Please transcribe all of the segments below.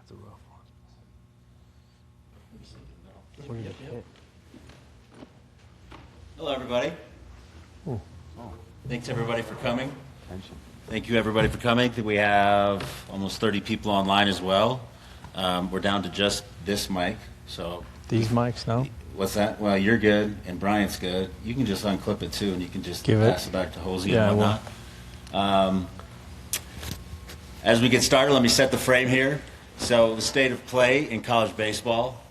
That's a rough one. Hello, everybody. Ooh. Thanks, everybody, for coming. Thank you, everybody, for coming. I think we have almost 30 people online as well. We're down to just this mic. So these mics, no? What's that? Well, you're good, and Bryant's good. You can just unclip it, too, and you can just pass it back to Holzemer and whatnot. As we get started, let me set the frame here. So the state of play in college baseball,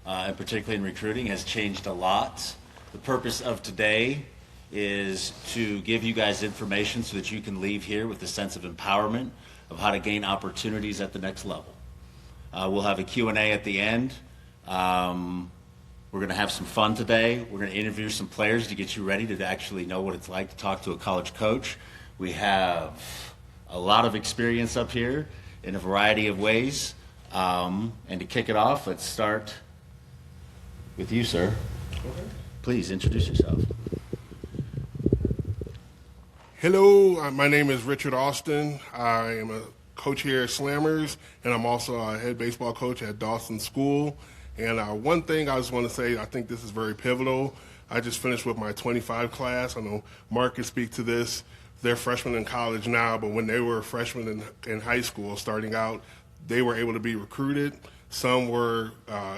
and particularly in recruiting, has changed a lot. The purpose of today is to give you guys information so that you can leave here with a sense of empowerment of how to gain opportunities at the next level. We'll have a Q&A at the end. We're going to have some fun today. We're going to interview some players to get you ready to actually know what it's like to talk to a college coach. We have a lot of experience up here in a variety of ways. And to kick it off, let's start with you, sir. Okay. Please introduce yourself. Hello, my name is Richard Austin. I am a coach here at Slammers, and I'm also a head baseball coach at Dawson School. And one thing I just want to say, I think this is very pivotal. I just finished with my 25 class. I know Mark can speak to this. They're freshmen in college now, but when they were freshmen in high school, starting out, they were able to be recruited. Some were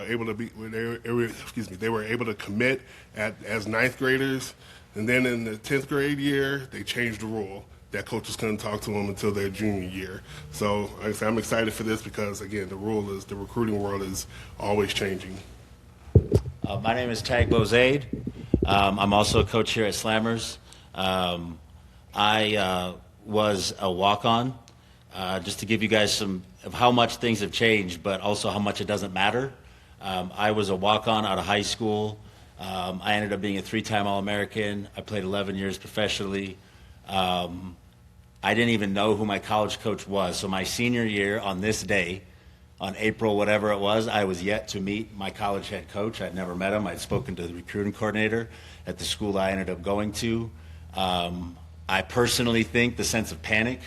able to be, they were able to commit as ninth graders. And then in the 10th grade year, they changed the rule that coaches couldn't talk to them until their junior year. So like I said, I'm excited for this because, again, the recruiting world is always changing. My name is Tagg Bozied. I'm also a coach here at Slammers. I was a walk-on, just to give you guys some of how much things have changed, but also how much it doesn't matter. I was a walk-on out of high school. I ended up being a 3-time All-American. I played 11 years professionally. I didn't even know who my college coach was. So my senior year on this day, on April whatever it was, I was yet to meet my college head coach. I'd never met him. I'd spoken to the recruiting coordinator at the school I ended up going to. I personally think the sense of panic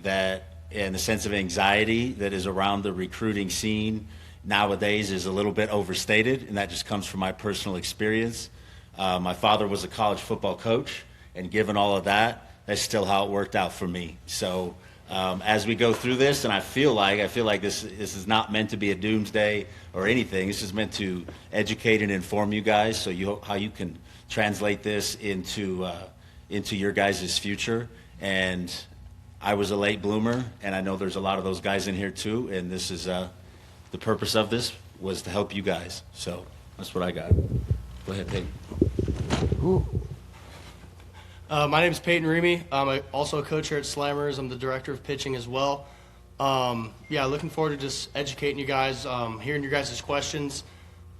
and the sense of anxiety that is around the recruiting scene nowadays is a little bit overstated, and that just comes from my personal experience. My father was a college football coach, and given all of that, that's still how it worked out for me. So as we go through this, and I feel like this is not meant to be a doomsday or anything. This is meant to educate and inform you guys so how you can translate this into your guys' future. And I was a late bloomer, and I know there's a lot of those guys in here too, and this is the purpose of this was to help you guys. So that's what I got. Go ahead, Peyton. My name is Peyton Remy. I'm also a coach here at Slammers. I'm the director of pitching as well. Looking forward to just educating you guys, hearing your guys' questions.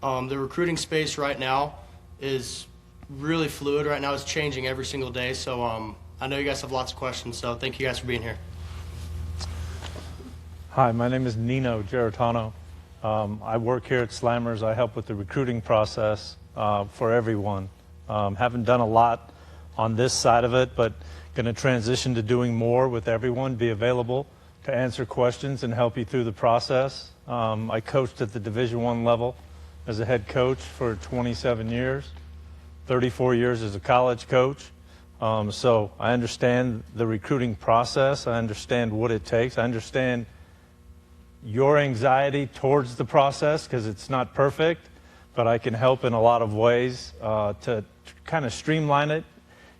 The recruiting space right now is really fluid right now. It's changing every single day. So I know you guys have lots of questions, so thank you guys for being here. Hi, my name is Nino Geratano. I work here at Slammers. I help with the recruiting process for everyone. Haven't done a lot on this side of it, but going to transition to doing more with everyone, be available to answer questions and help you through the process. I coached at the Division I level as a head coach for 27 years, 34 years as a college coach. So I understand the recruiting process. I understand what it takes. I understand your anxiety towards the process because it's not perfect, but I can help in a lot of ways to kind of streamline it.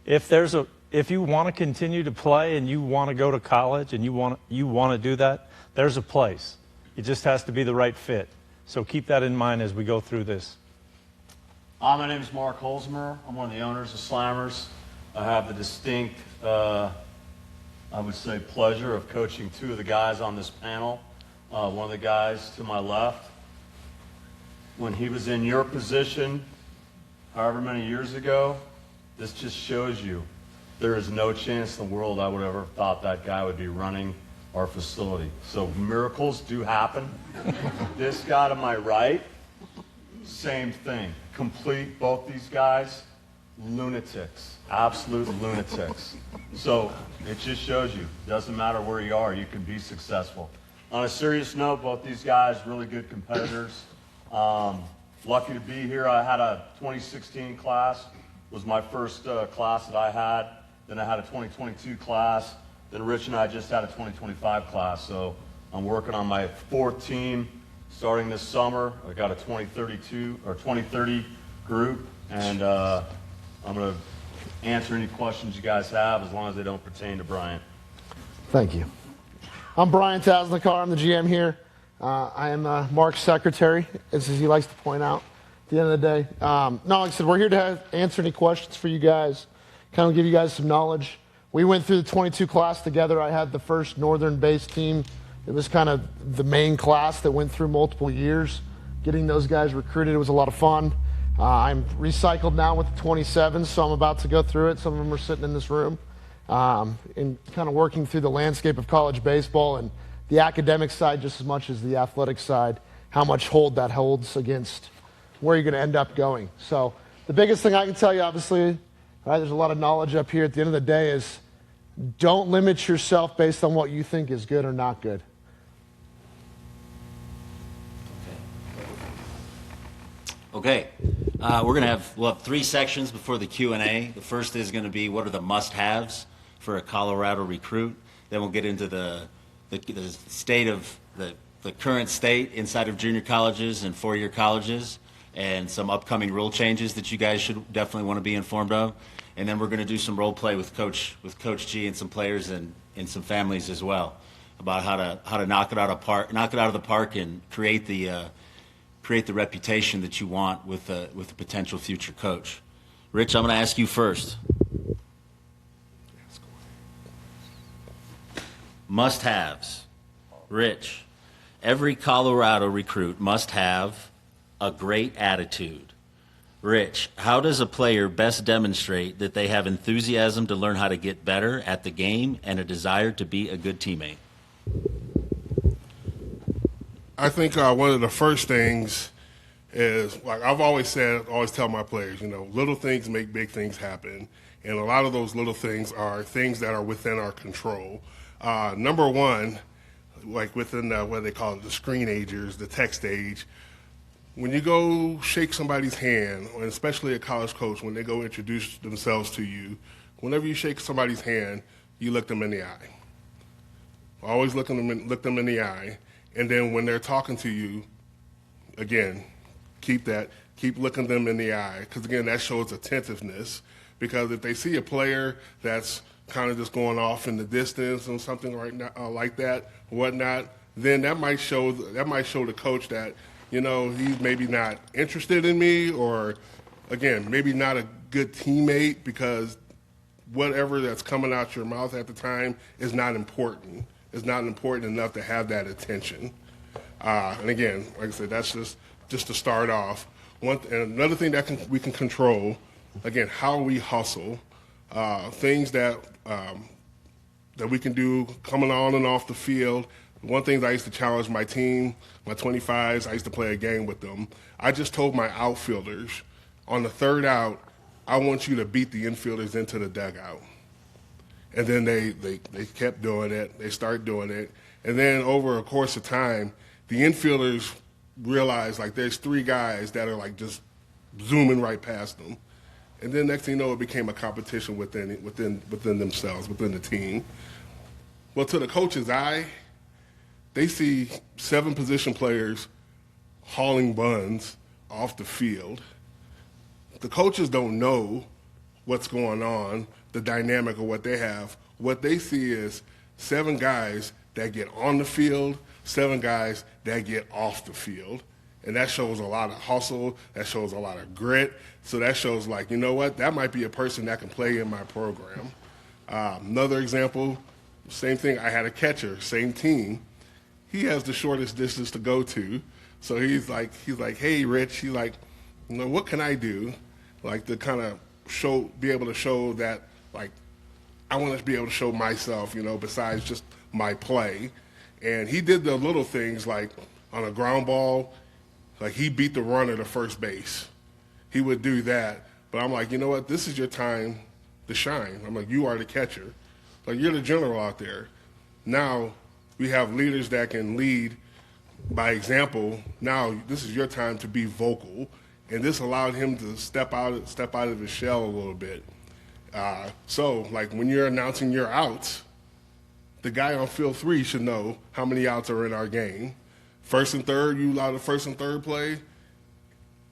If you want to continue to play and you want to go to college and you want to do that, there's a place. It just has to be the right fit. So keep that in mind as we go through this. My name is Mark Holzemer. I'm one of the owners of Slammers. I have the distinct, I would say, pleasure of coaching two of the guys on this panel. One of the guys to my left, when he was in your position, however many years ago, this just shows you there is no chance in the world I would ever have thought that guy would be running our facility. So miracles do happen. This guy to my right, same thing. Complete, both these guys, lunatics, absolute lunatics. So it just shows you, doesn't matter where you are, you can be successful. On a serious note, both these guys really good competitors. Lucky to be here. I had a 2016 class, was my first class that I had. Then I had a 2022 class. Then Rich and I just had a 2025 class. So I'm working on my 4th team starting this summer. I got a 2032 or 2030 group, and I'm going to answer any questions you guys have as long as they don't pertain to Bryant. Thank you. I'm Bryant Asnicar. I'm the GM here. I am Mark's secretary, as he likes to point out at the end of the day. No, like I said, we're here to answer any questions for you guys, kind of give you guys some knowledge. We went through the 22 class together. I had the first northern-based team. It was kind of the main class that went through multiple years. Getting those guys recruited, it was a lot of fun. I'm recycled now with the 27s, so I'm about to go through it. Some of them are sitting in this room. And kind of working through the landscape of college baseball and the academic side just as much as the athletic side, how much hold that holds against where you're going to end up going. So the biggest thing I can tell you, obviously, right, there's a lot of knowledge up here at the end of the day, is don't limit yourself based on what you think is good or not good. Okay, we'll have 3 sections before the Q&A. The first is going to be what are the must-haves for a Colorado recruit. Then we'll get into the state of the current state inside of junior colleges and 4-year colleges, and some upcoming rule changes that you guys should definitely want to be informed of. And then we're going to do some role play with Coach G and some players and some families as well about how to knock it out of the park and create the reputation that you want with a potential future coach. Rich, I'm going to ask you first. Must-haves. Rich, every Colorado recruit must have a great attitude. Rich, how does a player best demonstrate that they have enthusiasm to learn how to get better at the game and a desire to be a good teammate? I think one of the first things is, like I've always tell my players, little things make big things happen. And a lot of those little things are things that are within our control. Number one, like within what they call it, the screen agers, the text age, when you go shake somebody's hand, and especially a college coach, when they go introduce themselves to you, whenever you shake somebody's hand, you look them in the eye. Always look them in the eye. And then when they're talking to you, again, keep looking them in the eye, because again, that shows attentiveness. Because if they see a player that's kind of just going off in the distance or something like that, or whatnot, then that might show the coach that he's maybe not interested in me, or again, maybe not a good teammate, because whatever that's coming out your mouth at the time is not important. It's not important enough to have that attention. And again, like I said, that's just to start off. And another thing that we can control, again, how we hustle, things that we can do coming on and off the field. One thing I used to challenge my team, my 25s, I used to play a game with them. I just told my outfielders, on the 3rd out, I want you to beat the infielders into the dugout. And then they kept doing it. They started doing it. And then over a course of time, the infielders realized, like, there's 3 guys that are, like, just zooming right past them. And then next thing you know, it became a competition within themselves, within the team. Well, to the coach's eye, they see 7 position players hauling buns off the field. The coaches don't know what's going on, the dynamic of what they have. What they see is 7 guys that get on the field, 7 guys that get off the field. And that shows a lot of hustle. That shows a lot of grit. So that shows, like, you know what? That might be a person that can play in my program. Another example, same thing. I had a catcher, same team. He has the shortest distance to go to. So he's like, hey, Rich. He's like, what can I do, like, to kind of be able to show that, like, I want to be able to show myself, besides just my play. And he did the little things, like on a ground ball, like he beat the runner to first base. He would do that. But I'm like, you know what? This is your time to shine. I'm like, you are the catcher. Like, you're the general out there. Now, We have leaders that can lead by example. Now, this is your time to be vocal, and this allowed him to step out of his shell a little bit. So, like when you're announcing your outs, the guy on field 3 should know how many outs are in our game. First and third, you allow the first and third play.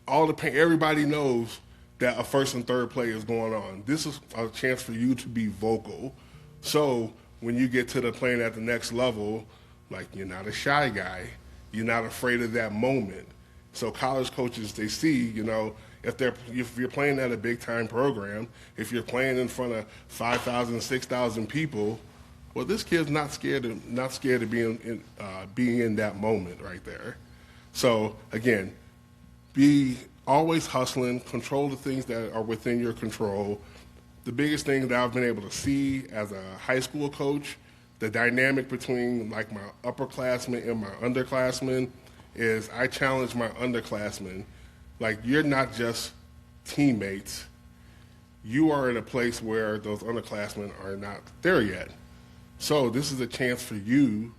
Everybody knows that a first and third play is going on. This is a chance for you to be vocal. So when you get to the playing at the next level, like you're not a shy guy. You're not afraid of that moment. So college coaches, they see, if you're playing at a big-time program, if you're playing in front of 5,000, 6,000 people, well, this kid's not scared of being in that moment right there. So again, be always hustling, control the things that are within your control. The biggest thing that I've been able to see as a high school coach, the dynamic between like my upperclassmen and my underclassmen, is I challenge my underclassmen. Like, you're not just teammates. You are in a place where those underclassmen are not there yet. So this is a chance for you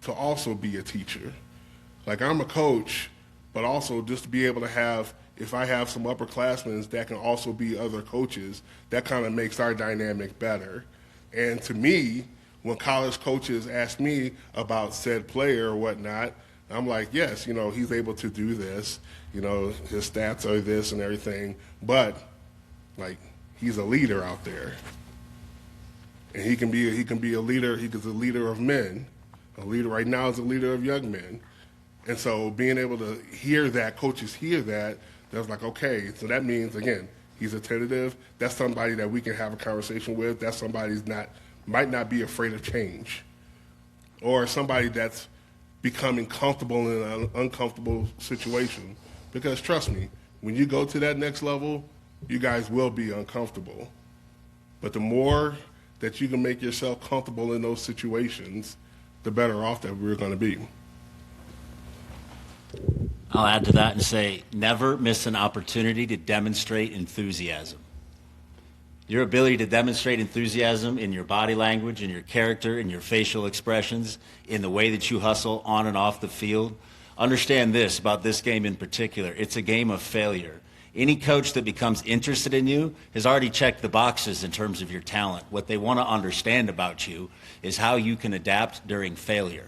to also be a teacher. Like, I'm a coach, but also just to be able to have, if I have some upperclassmen that can also be other coaches, that kind of makes our dynamic better. And to me, when college coaches ask me about said player or whatnot, I'm like, yes, he's able to do this. His stats are this and everything, but like, he's a leader out there, and he can be a leader. He's a leader of men. A leader right now is a leader of young men, and so being able to hear that, coaches hear that, that's like, okay, so that means again, he's attentive. That's somebody that we can have a conversation with. That's somebody might not be afraid of change, or somebody that's becoming comfortable in an uncomfortable situation. Because trust me, when you go to that next level, you guys will be uncomfortable. But the more that you can make yourself comfortable in those situations, the better off that we're going to be. I'll add to that and say, never miss an opportunity to demonstrate enthusiasm. Your ability to demonstrate enthusiasm in your body language, in your character, in your facial expressions, in the way that you hustle on and off the field. Understand this about this game in particular. It's a game of failure. Any coach that becomes interested in you has already checked the boxes in terms of your talent. What they want to understand about you is how you can adapt during failure.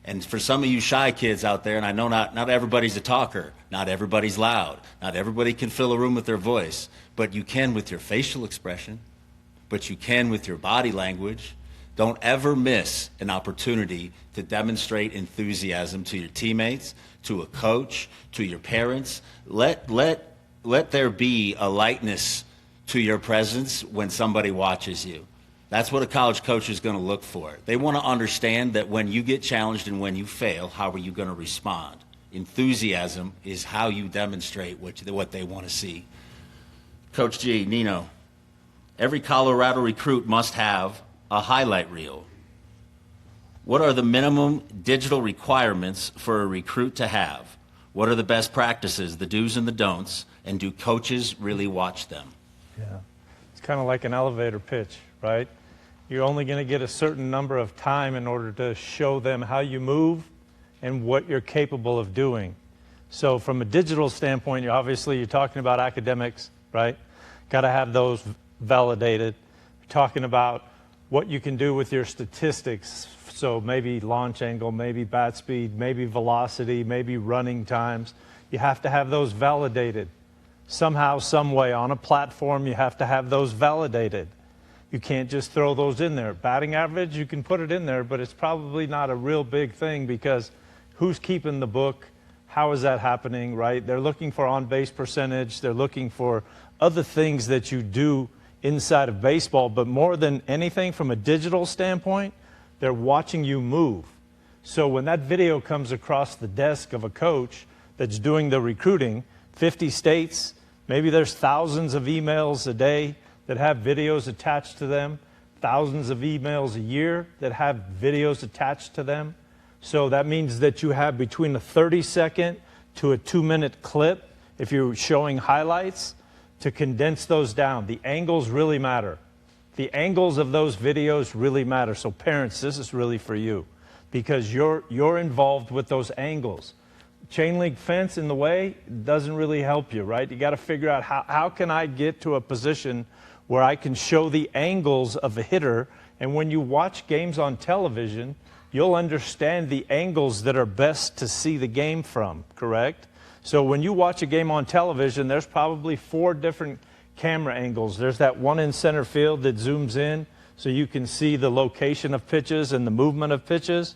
And for some of you shy kids out there, and I know not everybody's a talker, not everybody's loud, not everybody can fill a room with their voice, but you can with your facial expression, but you can with your body language. Don't ever miss an opportunity to demonstrate enthusiasm to your teammates, to a coach, to your parents. Let there be a lightness to your presence when somebody watches you. That's what a college coach is going to look for. They want to understand that when you get challenged and when you fail, how are you going to respond? Enthusiasm is how you demonstrate what they want to see. Coach G, Nino, every Colorado recruit must have a highlight reel. What are the minimum digital requirements for a recruit to have? What are the best practices, the do's and the don'ts, and do coaches really watch them? Yeah, it's kind of like an elevator pitch, right? You're only going to get a certain number of time in order to show them how you move and what you're capable of doing. So from a digital standpoint, you're talking about academics, right? Got to have those validated. You're talking about what you can do with your statistics. So maybe launch angle, maybe bat speed, maybe velocity, maybe running times. You have to have those validated. Somehow, some way on a platform, you have to have those validated. You can't just throw those in there. Batting average, you can put it in there, but it's probably not a real big thing because who's keeping the book? How is that happening, right? They're looking for on-base percentage. They're looking for other things that you do inside of baseball, but more than anything from a digital standpoint, they're watching you move. So when that video comes across the desk of a coach that's doing the recruiting, 50 states, maybe there's thousands of emails a day that have videos attached to them, thousands of emails a year that have videos attached to them. So that means that you have between a 30-second to a 2-minute clip, if you're showing highlights, to condense those down. The angles really matter. The angles of those videos really matter. So parents, this is really for you. because you're involved with those angles. Chain link fence in the way doesn't really help you, right? You got to figure out how can I get to a position where I can show the angles of a hitter. And when you watch games on television, you'll understand the angles that are best to see the game from, correct? So when you watch a game on television, there's probably 4 different camera angles. There's that one in center field that zooms in so you can see the location of pitches and the movement of pitches.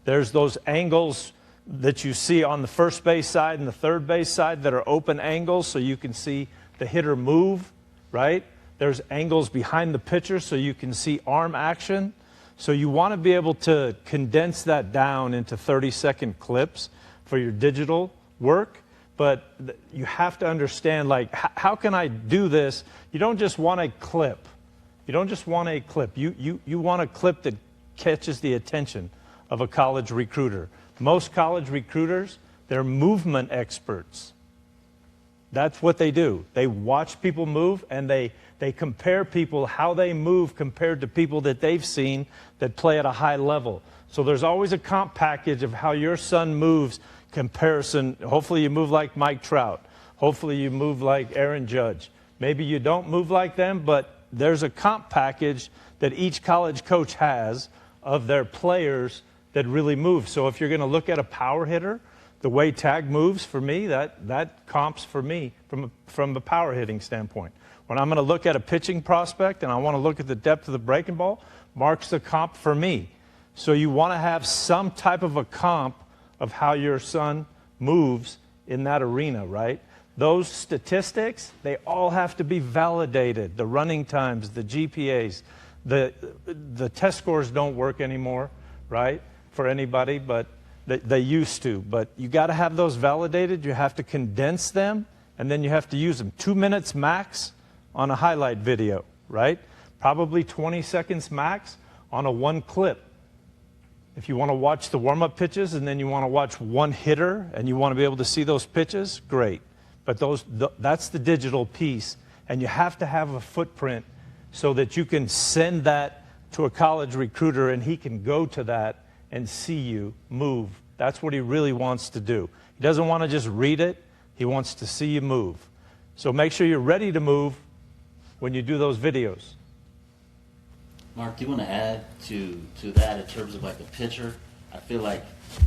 There's those angles that you see on the first base side and the third base side that are open angles so you can see the hitter move, right? There's angles behind the pitcher so you can see arm action. So you want to be able to condense that down into 30-second clips for your digital work. But you have to understand, like, how can I do this? You don't just want a clip. You don't just want a clip. You want a clip that catches the attention of a college recruiter. Most college recruiters, they're movement experts. That's what they do. They watch people move, and they compare people, how they move compared to people that they've seen that play at a high level. So there's always a comp package of how your son moves comparison. Hopefully you move like Mike Trout. Hopefully you move like Aaron Judge. Maybe you don't move like them, but there's a comp package that each college coach has of their players that really move. So if you're going to look at a power hitter, the way Tagg moves for me, that comps for me from a power hitting standpoint. When I'm going to look at a pitching prospect and I want to look at the depth of the breaking ball, Mark's the comp for me. So you want to have some type of a comp of how your son moves in that arena, right? Those statistics, they all have to be validated. The running times, the GPAs, the test scores don't work anymore, right, for anybody, but they used to. But you got to have those validated. You have to condense them, and then you have to use them. 2 minutes max on a highlight video, right? Probably 20 seconds max on a one clip. If you want to watch the warm-up pitches and then you want to watch one hitter and you want to be able to see those pitches, great. But that's the digital piece, and you have to have a footprint so that you can send that to a college recruiter and he can go to that and see you move. That's what he really wants to do. He doesn't want to just read it. He wants to see you move. So make sure you're ready to move when you do those videos. Mark, do you want to add to that in terms of like a pitcher? I feel like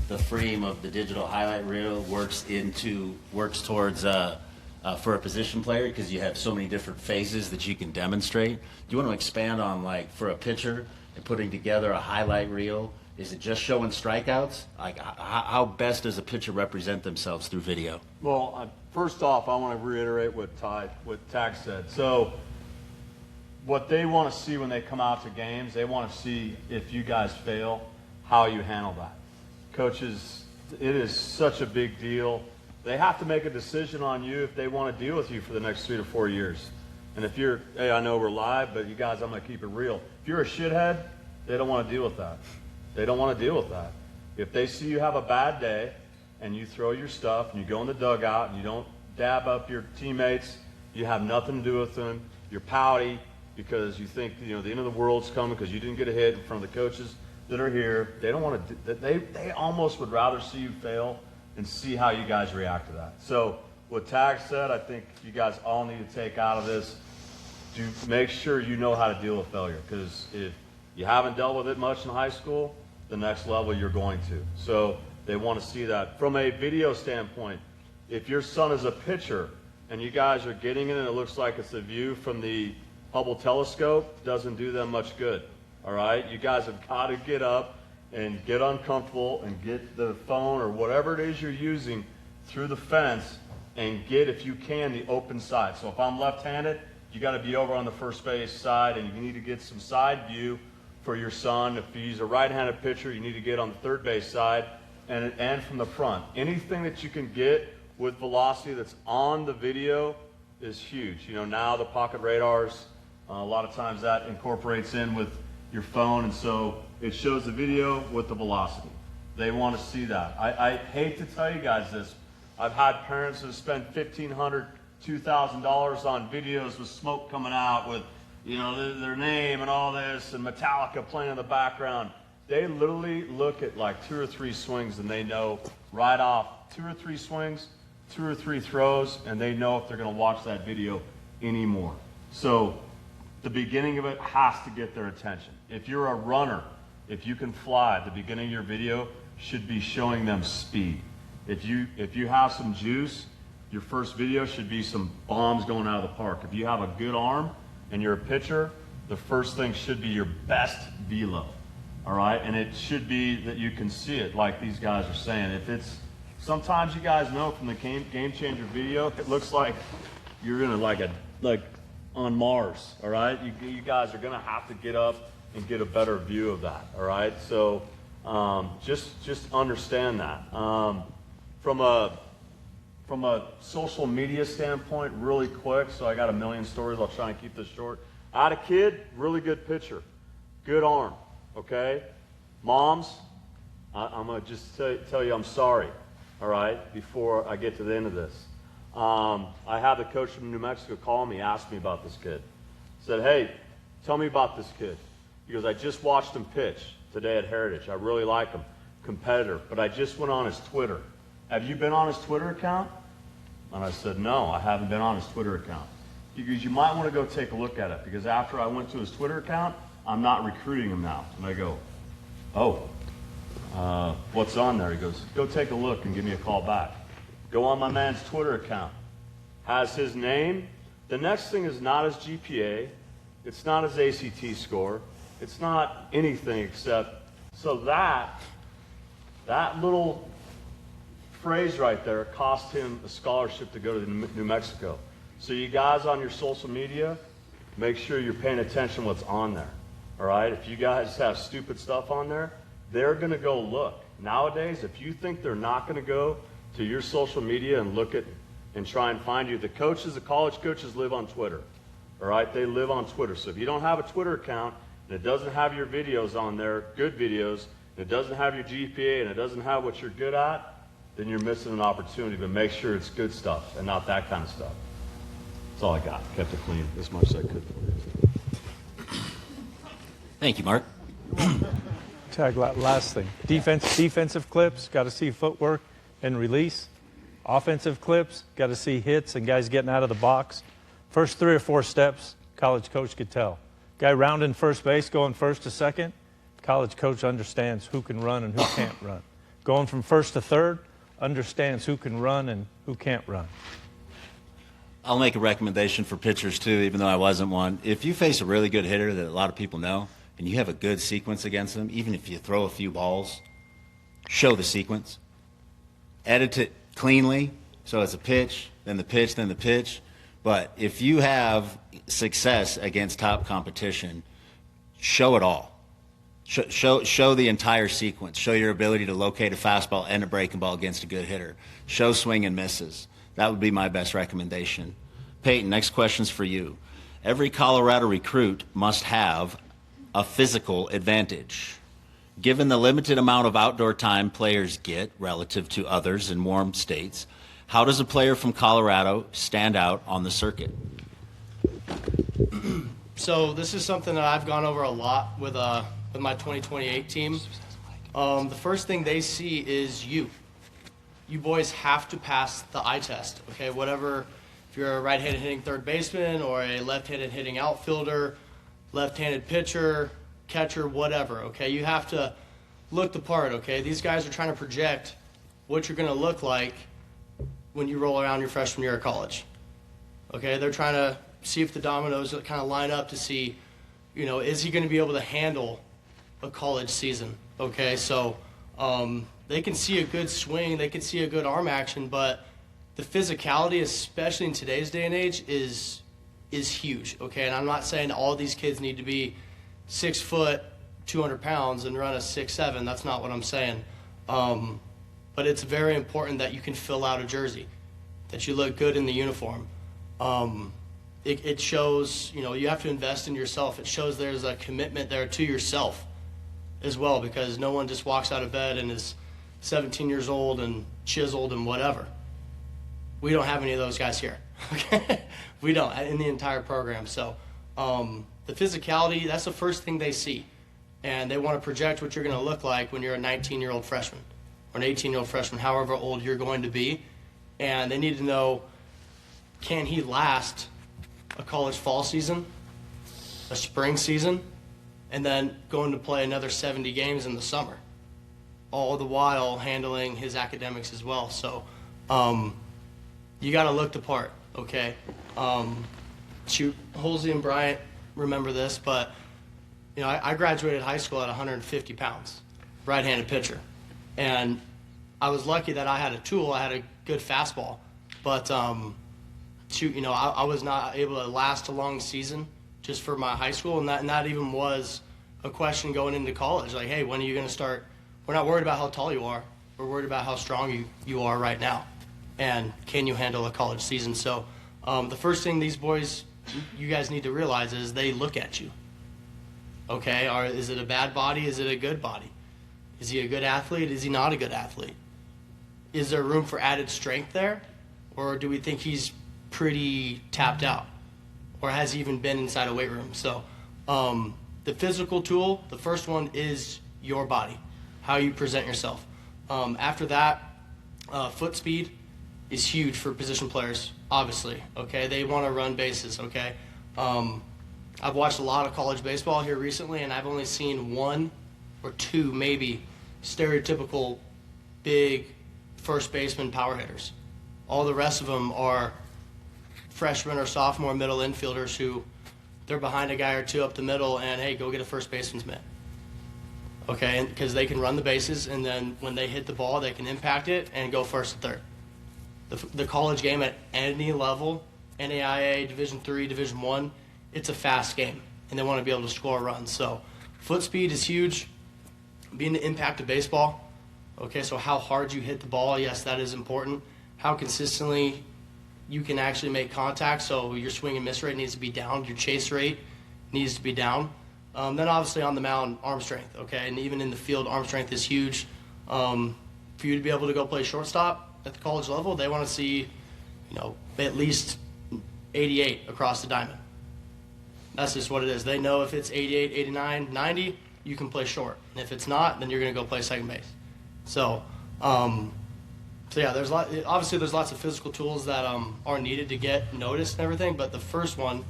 the frame of the digital highlight reel works towards for a position player because you have so many different phases that you can demonstrate. Do you want to expand on, like, for a pitcher and putting together a highlight reel? Is it just showing strikeouts? Like, how best does a pitcher represent themselves through video? Well, first off, I want to reiterate what Tagg said. So what they want to see when they come out to games, they want to see if you guys fail, how you handle that. Coaches, it is such a big deal. They have to make a decision on you if they want to deal with you for the next 3 to 4 years. And if you're, hey, I know we're live, but you guys, I'm going to keep it real. If you're a shithead, they don't want to deal with that. They don't want to deal with that. If they see you have a bad day and you throw your stuff and you go in the dugout and you don't dab up your teammates, you have nothing to do with them, you're pouty because you think, the end of the world's coming because you didn't get a hit in front of the coaches that are here. They don't want to, they almost would rather see you fail and see how you guys react to that. So what Tagg said, I think you guys all need to take out of this, to make sure you know how to deal with failure, because if you haven't dealt with it much in high school, the next level you're going to. So they want to see that. From a video standpoint, if your son is a pitcher and you guys are getting it and it looks like it's a view from the Hubble telescope, doesn't do them much good. All right? You guys have got to get up and get uncomfortable and get the phone or whatever it is you're using through the fence and get, if you can, the open side. So if I'm left-handed, you got to be over on the first base side, and you need to get some side view for your son. If he's a right-handed pitcher, you need to get on the third base side and from the front. Anything that you can get with velocity that's on the video is huge. Now the pocket radars, a lot of times that incorporates in with your phone, and so it shows the video with the velocity. They want to see that. I hate to tell you guys this. I've had parents who spend $1,500, $2,000 on videos with smoke coming out with, their name and all this, and Metallica playing in the background. they literally look at like 2 or 3 swings and they know right off 2 or 3 swings, 2 or 3 throws, and they know if they're going to watch that video anymore. So the beginning of it has to get their attention. If you're a runner, if you can fly, the beginning of your video should be showing them speed. If you have some juice, your first video should be some bombs going out of the park. If you have a good arm and you're a pitcher, the first thing should be your best velo. All right, and it should be that you can see it, like these guys are saying. If it's, sometimes you guys know from the game changer video, it looks like you're gonna like on Mars. All right, you guys are gonna have to get up and get a better view of that. All right, so just understand that. From a social media standpoint, really quick. So I got a million stories. I'll try and keep this short. I had a kid, really good pitcher, good arm. Okay, moms, I'm gonna just tell you I'm sorry, all right, before I get to the end of this. I had the coach from New Mexico call me, ask me about this kid. Said, hey, tell me about this kid. He goes, I just watched him pitch today at Heritage. I really like him, competitor, but I just went on his Twitter. Have you been on his Twitter account? And I said, no, I haven't been on his Twitter account. He goes, you might want to go take a look at it, because after I went to his Twitter account, I'm not recruiting him now. And I go, oh, what's on there? He goes, go take a look and give me a call back. Go on my man's Twitter account. Has his name. The next thing is not his GPA. It's not his ACT score. It's not anything except, so that little phrase right there cost him a scholarship to go to New Mexico. So you guys on your social media, make sure you're paying attention to what's on there. All right, if you guys have stupid stuff on there, they're going to go look. Nowadays, if you think they're not going to go to your social media and look at and try and find you, the college coaches live on Twitter. All right, they live on Twitter. So if you don't have a Twitter account and it doesn't have your videos on there, good videos, and it doesn't have your GPA and it doesn't have what you're good at, then you're missing an opportunity. But make sure it's good stuff and not that kind of stuff. That's all I got. Kept it clean as much as I could for you. Thank you, Mark. Tag, last thing. Defensive clips, got to see footwork and release. Offensive clips, got to see hits and guys getting out of the box. First 3 or 4 steps, college coach could tell. Guy rounding first base, going first to second, college coach understands who can run and who can't run. Going from first to third, understands who can run and who can't run. I'll make a recommendation for pitchers too, even though I wasn't one. If you face a really good hitter that a lot of people know, and you have a good sequence against them, even if you throw a few balls, show the sequence. Edit it cleanly, so it's a pitch, then the pitch, then the pitch. But if you have success against top competition, show it all. Show the entire sequence. Show your ability to locate a fastball and a breaking ball against a good hitter. Show swing and misses. That would be my best recommendation. Peyton, next question's for you. Every Colorado recruit must have a physical advantage. Given the limited amount of outdoor time players get relative to others in warm states, how does a player from Colorado stand out on the circuit? So this is something that I've gone over a lot with my 2028 team. The first thing they see is you. You boys have to pass the eye test, okay? Whatever, if you're a right-handed hitting third baseman or a left-handed hitting outfielder, left-handed pitcher, catcher, whatever, okay? You have to look the part, okay? These guys are trying to project what you're going to look like when you roll around your freshman year of college, okay? They're trying to see if the dominoes kind of line up to see, is he going to be able to handle a college season, okay? So they can see a good swing, they can see a good arm action, but the physicality, especially in today's day and age, is huge, okay? And I'm not saying all these kids need to be 6 foot, 200 pounds and run a 6'7". That's not what I'm saying. But it's very important that you can fill out a jersey, that you look good in the uniform. It shows, you have to invest in yourself. It shows there's a commitment there to yourself as well, because no one just walks out of bed and is 17 years old and chiseled and whatever. We don't have any of those guys here. Okay? We don't in the entire program. So the physicality, that's the first thing they see. and they want to project what you're going to look like when you're a 19-year-old freshman or an 18-year-old freshman, however old you're going to be. And they need to know, can he last a college fall season, a spring season, and then going to play another 70 games in the summer, all the while handling his academics as well. So you got to look the part, okay? Halsey and Bryant remember this, but you know, I graduated high school at 150 pounds, right-handed pitcher. And I was lucky that I had a tool, I had a good fastball. But, you know, I was not able to last a long season just for my high school. And that even was a question going into college. Like, hey, when are you going to start? We're not worried about how tall you are. We're worried about how strong you are right now. And can you handle a college season? So the first thing these boys, you guys need to realize is they look at you. Okay, is it a bad body? Is it a good body? Is he a good athlete? Is he not a good athlete? Is there room for added strength there? Or do we think he's pretty tapped out? Or has he even been inside a weight room? So the physical tool, the first one is your body, how you present yourself. After that, foot speed is huge for position players, obviously. Okay, they want to run bases, okay? I've watched a lot of college baseball here recently, and I've only seen one or two, maybe, stereotypical big first baseman power hitters. All the rest of them are freshman or sophomore middle infielders who they're behind a guy or two up the middle, and hey, go get a first baseman's mitt. Okay, because they can run the bases, and then when they hit the ball, they can impact it and go first and third. The college game at any level, NAIA, Division III, Division I, it's a fast game, and they want to be able to score runs. So foot speed is huge. Being the impact of baseball, okay, so how hard you hit the ball, yes, that is important. How consistently you can actually make contact, so your swing and miss rate needs to be down, your chase rate needs to be down. Then obviously on the mound, arm strength, okay, and even in the field, arm strength is huge. For you to be able to go play shortstop at the college level, they want to see, you know, at least 88 across the diamond. That's just what it is. They know if it's 88, 89, 90, you can play short. And if it's not, then you're going to go play second base. So, yeah, obviously there's lots of physical tools that are needed to get noticed and everything, but the first one,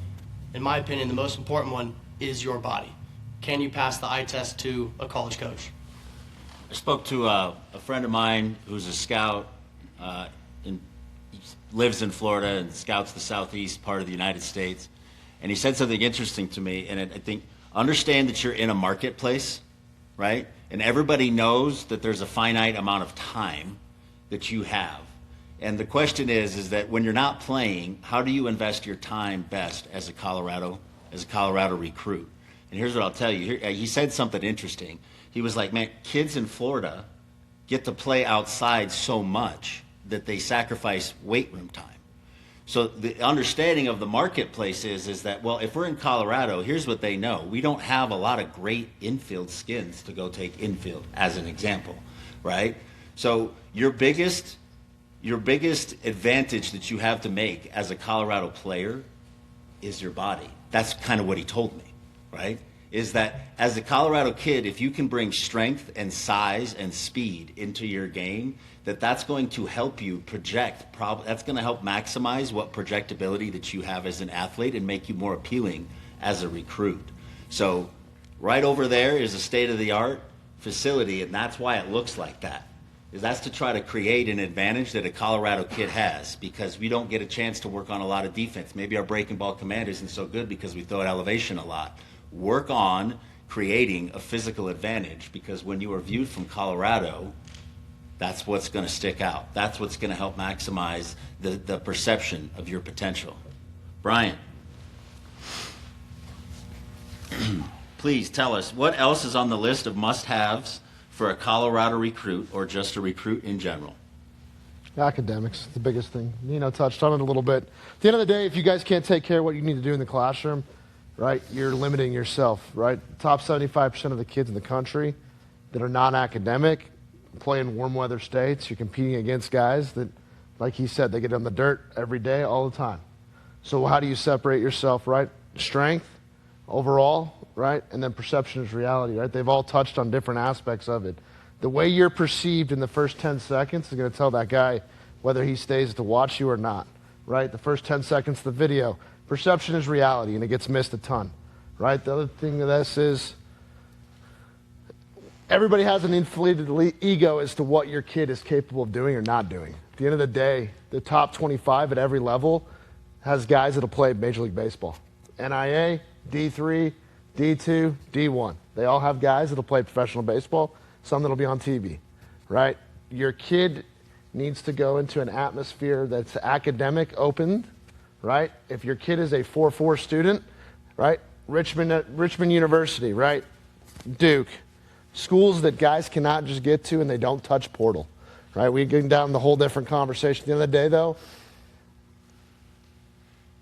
in my opinion, the most important one is your body. Can you pass the eye test to a college coach? I spoke to a friend of mine who's a scout, he lives in Florida and scouts the southeast part of the United States. And he said something interesting to me, and I think, understand that you're in a marketplace, right? And everybody knows that there's a finite amount of time that you have. And the question is that when you're not playing, how do you invest your time best as a Colorado recruit? And here's what I'll tell you. He said something interesting. He was like, man, kids in Florida get to play outside so much that they sacrifice weight room time. So the understanding of the marketplace is that, well, if we're in Colorado, here's what they know. We don't have a lot of great infield skins to go take infield, as an example, right? So your biggest advantage that you have to make as a Colorado player is your body. That's kind of what he told me, right? Is that as a Colorado kid, if you can bring strength and size and speed into your game, that's going to help you project. That's going to help maximize what projectability that you have as an athlete and make you more appealing as a recruit. So right over there is a state-of-the-art facility, and that's why it looks like that. That's to try to create an advantage that a Colorado kid has, because we don't get a chance to work on a lot of defense. Maybe our breaking ball command isn't so good because we throw at elevation a lot. Work on creating a physical advantage, because when you are viewed from Colorado, that's what's going to stick out. That's what's going to help maximize the perception of your potential. Bryant, please tell us, what else is on the list of must-haves for a Colorado recruit, or just a recruit in general? Academics, the biggest thing. Nino touched on it a little bit. At the end of the day, if you guys can't take care of what you need to do in the classroom, right, you're limiting yourself, right? Top 75% of the kids in the country that are non-academic play in warm weather states. You're competing against guys that, like he said, they get on the dirt every day, all the time. So how do you separate yourself, right? Strength, overall, right? And then perception is reality, right? They've all touched on different aspects of it. The way you're perceived in the first 10 seconds is going to tell that guy whether he stays to watch you or not, right? The first 10 seconds of the video. Perception is reality, and it gets missed a ton, right? The other thing of this is everybody has an inflated ego as to what your kid is capable of doing or not doing. At the end of the day, the top 25 at every level has guys that'll play Major League Baseball. NIA, D3, D2, D1. They all have guys that'll play professional baseball, some that'll be on TV, right? Your kid needs to go into an atmosphere that's academic open, right? If your kid is a 4.4 student, right? Richmond University, right? Duke. Schools that guys cannot just get to and they don't touch portal, right? We get down the whole different conversation. At the end of the day, though,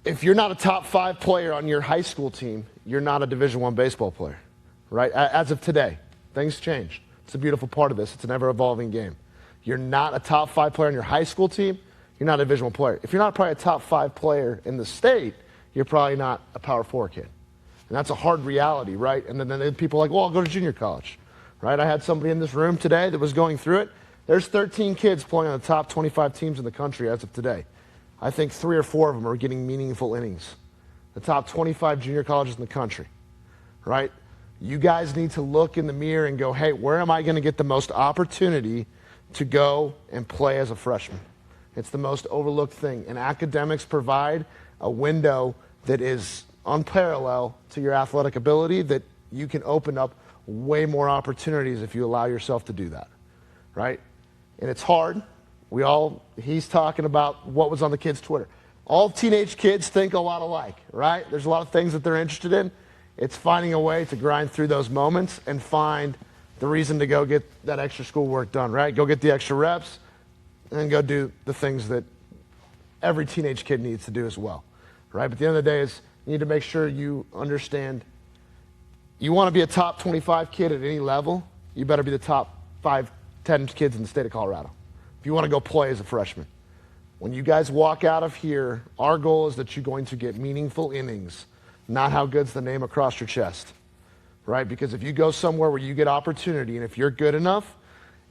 if you're not a top 5 player on your high school team, you're not a Division I baseball player, right? As of today, things change. It's a beautiful part of this. It's an ever-evolving game. You're not a top 5 player on your high school team, you're not a Division I player. If you're not probably a top 5 player in the state, you're probably not a Power 4 kid. And that's a hard reality, right? And then people are like, well, I'll go to junior college, right? I had somebody in this room today that was going through it. There's 13 kids playing on the top 25 teams in the country as of today. I think 3 or 4 of them are getting meaningful innings. The top 25 junior colleges in the country, right? You guys need to look in the mirror and go, hey, where am I going to get the most opportunity to go and play as a freshman? It's the most overlooked thing. And academics provide a window that is unparalleled to your athletic ability that you can open up way more opportunities if you allow yourself to do that, right? And it's hard. He's talking about what was on the kids' Twitter. All teenage kids think a lot alike, right? There's a lot of things that they're interested in. It's finding a way to grind through those moments and find the reason to go get that extra schoolwork done, right? Go get the extra reps and then go do the things that every teenage kid needs to do as well, right? But at the end of the day, you need to make sure you understand you want to be a top 25 kid at any level, you better be the top 5, 10 kids in the state of Colorado. If you want to go play as a freshman. When you guys walk out of here, our goal is that you're going to get meaningful innings, not how good's the name across your chest, right? Because if you go somewhere where you get opportunity, and if you're good enough,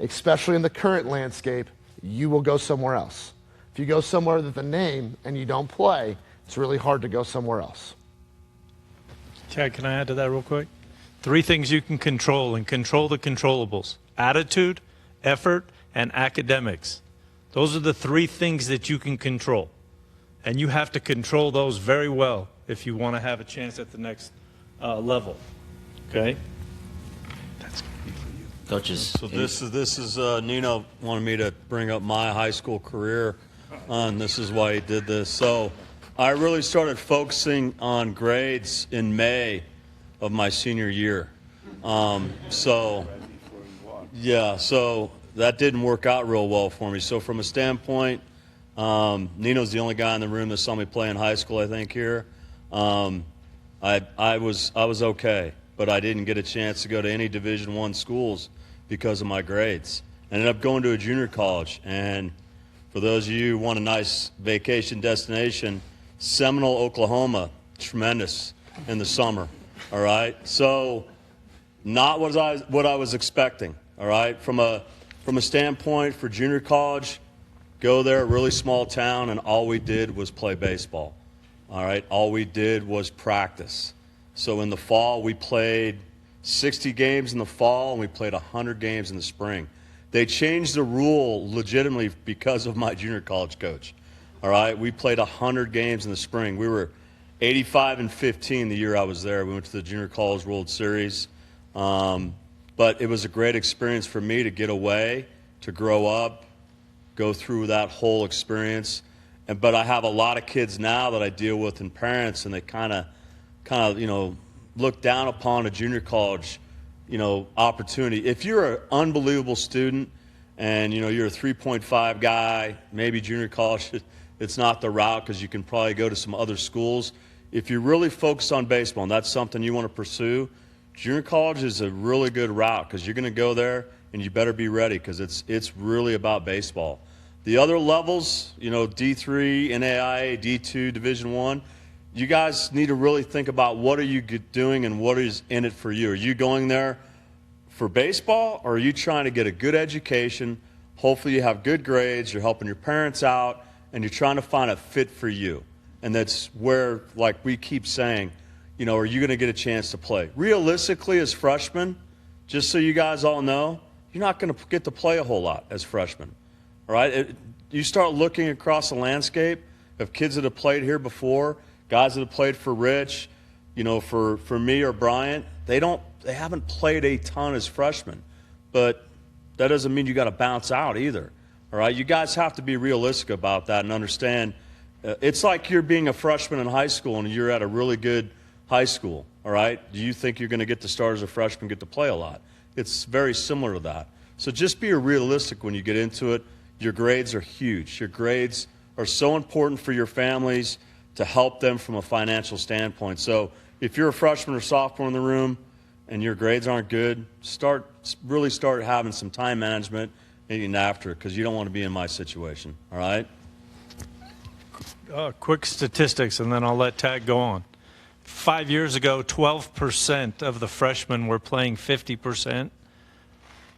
especially in the current landscape, you will go somewhere else. If you go somewhere with a name and you don't play, it's really hard to go somewhere else. Chad, can I add to that real quick? 3 things you can control and control the controllables: attitude, effort, and academics. Those are the 3 things that you can control. And you have to control those very well if you want to have a chance at the next level. Okay? That's going to be for you. Coaches. So this is Nino wanted me to bring up my high school career, and this is why he did this. So I really started focusing on grades in May of my senior year. So that didn't work out real well for me. So from a standpoint, Nino's the only guy in the room that saw me play in high school, I think, here. I was okay, but I didn't get a chance to go to any Division I schools because of my grades. I ended up going to a junior college, and for those of you who want a nice vacation destination, Seminole, Oklahoma, tremendous in the summer, all right? So not what I was expecting, all right? From a standpoint for junior college, go there, really small town, and all we did was play baseball, all right? All we did was practice. So in the fall, we played 60 games in the fall, and we played 100 games in the spring. They changed the rule legitimately because of my junior college coach, all right? We played 100 games in the spring. We were 85-15 the year I was there. We went to the Junior College World Series. But it was a great experience for me to get away, to grow up, go through that whole experience. But I have a lot of kids now that I deal with and parents, and they kind of, look down upon a junior college, opportunity. If you're an unbelievable student and, you're a 3.5 guy, maybe junior college, it's not the route because you can probably go to some other schools. If you're really focused on baseball and that's something you want to pursue, junior college is a really good route because you're going to go there and you better be ready because it's really about baseball. The other levels, D3, NAIA, D2, Division I, you guys need to really think about what are you doing and what is in it for you. Are you going there for baseball, or are you trying to get a good education? Hopefully you have good grades, you're helping your parents out, and you're trying to find a fit for you. And that's where, like we keep saying, you know, are you going to get a chance to play? Realistically, as freshmen, just so you guys all know, you're not going to get to play a whole lot as freshmen. All right? You start looking across the landscape of kids that have played here before, guys that have played for Rich, you know, for me or Bryant, they haven't played a ton as freshmen. But that doesn't mean you got to bounce out either. All right? You guys have to be realistic about that and understand it's like you're being a freshman in high school and you're at a really good high school. All right? Do you think you're going to get to start as a freshman, get to play a lot? It's very similar to that. So just be realistic when you get into it. Your grades are huge. Your grades are so important for your families to help them from a financial standpoint. So if you're a freshman or sophomore in the room and your grades aren't good, really start having some time management and after it, because you don't want to be in my situation. All right? Quick statistics, and then I'll let Tagg go on. 5 years ago, 12% of the freshmen were playing 50%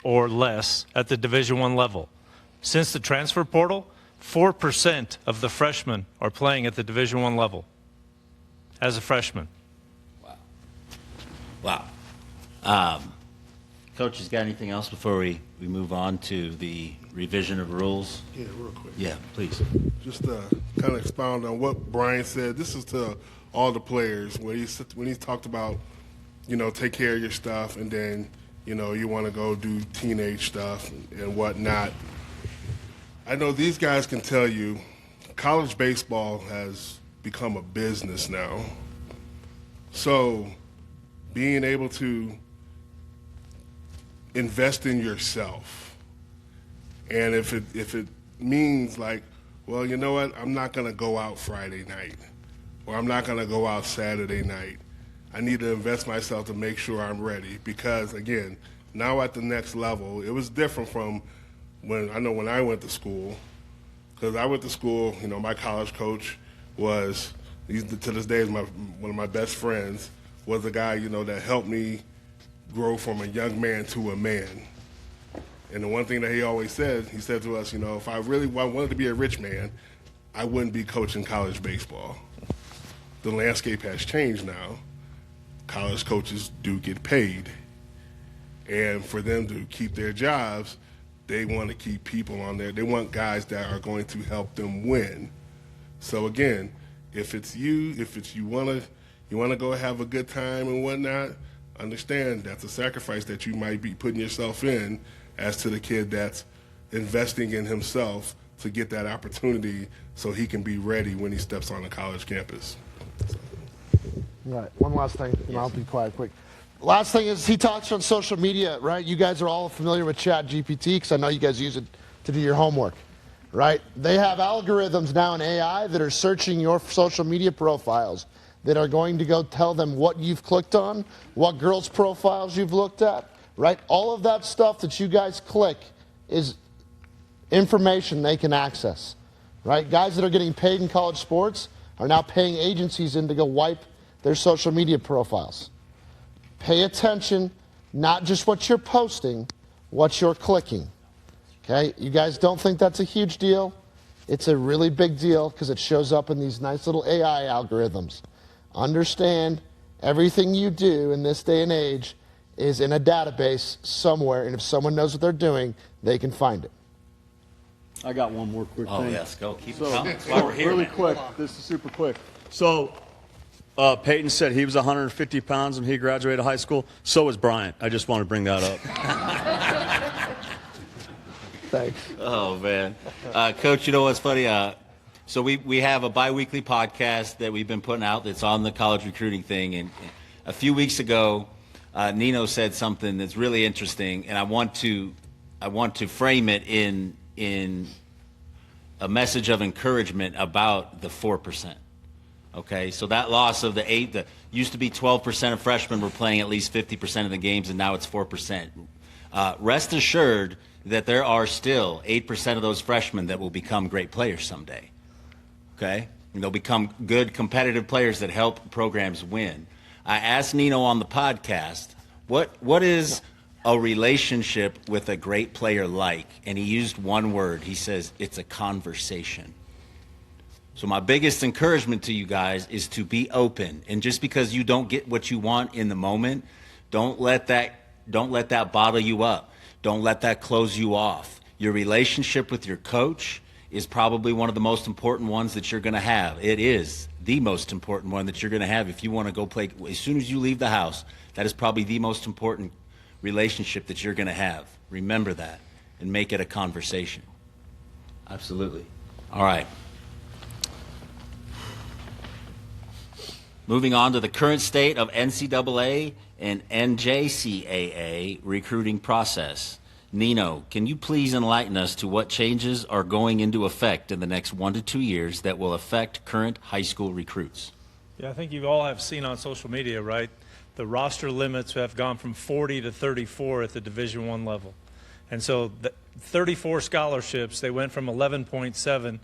or less at the Division I level. Since the transfer portal, 4% of the freshmen are playing at the Division I level as a freshman. Wow. Coach, has got anything else before we move on to the revision of rules? Yeah, real quick. Yeah, please. Just to kind of expound on what Brian said, this is to all the players when he talked about, you know, take care of your stuff, and then, you know, you want to go do teenage stuff and whatnot. I know these guys can tell you college baseball has become a business now. So being able to invest in yourself, and if it means like, well, you know what, I'm not going to go out Friday night, or I'm not going to go out Saturday night. I need to invest myself to make sure I'm ready, because again, now at the next level, it was different from when I went to school. Because I went to school, you know, my college coach was, to this day, is one of my best friends, was a guy, you know, that helped me grow from a young man to a man. And the one thing that he always said, he said to us, you know, if I really wanted to be a rich man, I wouldn't be coaching college baseball. The landscape has changed now. College coaches do get paid. And for them to keep their jobs, they want to keep people on there. They want guys that are going to help them win. So again, if you want to go have a good time and whatnot, understand that's a sacrifice that you might be putting yourself in, as to the kid that's investing in himself to get that opportunity so he can be ready when he steps on a college campus. Right. One last thing, and I'll be quiet quick. Last thing is, he talks on social media, right? You guys are all familiar with ChatGPT, because I know you guys use it to do your homework, right? They have algorithms now in AI that are searching your social media profiles, that are going to go tell them what you've clicked on, what girls' profiles you've looked at, right? All of that stuff that you guys click is information they can access, right? Guys that are getting paid in college sports are now paying agencies in to go wipe their social media profiles. Pay attention, not just what you're posting, what you're clicking. Okay? You guys don't think that's a huge deal? It's a really big deal, because it shows up in these nice little AI algorithms. Understand, everything you do in this day and age is in a database somewhere, and if someone knows what they're doing, they can find it. I got one more quick thing. Oh, yes, go. Keep it coming. That's why we're here, really man. quick. This is super quick. So Peyton said he was 150 pounds when he graduated high school. So was Bryant. I just want to bring that up. Thanks. Oh, man. Coach, you know what's funny? So we have a bi-weekly podcast that we've been putting out that's on the college recruiting thing. And a few weeks ago, Nino said something that's really interesting, and I want to frame it in a message of encouragement about the 4%. Okay, so that loss of the used to be 12% of freshmen were playing at least 50% of the games, and now it's 4%. Rest assured that there are still 8% of those freshmen that will become great players someday. Okay, and they'll become good competitive players that help programs win. I asked Nino on the podcast, what is a relationship with a great player like? And he used one word. He says, it's a conversation. So my biggest encouragement to you guys is to be open. And just because you don't get what you want in the moment, don't let that bottle you up. Don't let that close you off. Your relationship with your coach is probably one of the most important ones that you're going to have. It is the most important one that you're going to have if you want to go play. As soon as you leave the house, that is probably the most important relationship that you're going to have. Remember that and make it a conversation. Absolutely. All right. Moving on to the current state of NCAA and NJCAA recruiting process. Nino, can you please enlighten us to what changes are going into effect in the next 1 to 2 years that will affect current high school recruits? Yeah, I think you all have seen on social media, right? The roster limits have gone from 40 to 34 at the Division I level. And so the 34 scholarships, they went from 11.7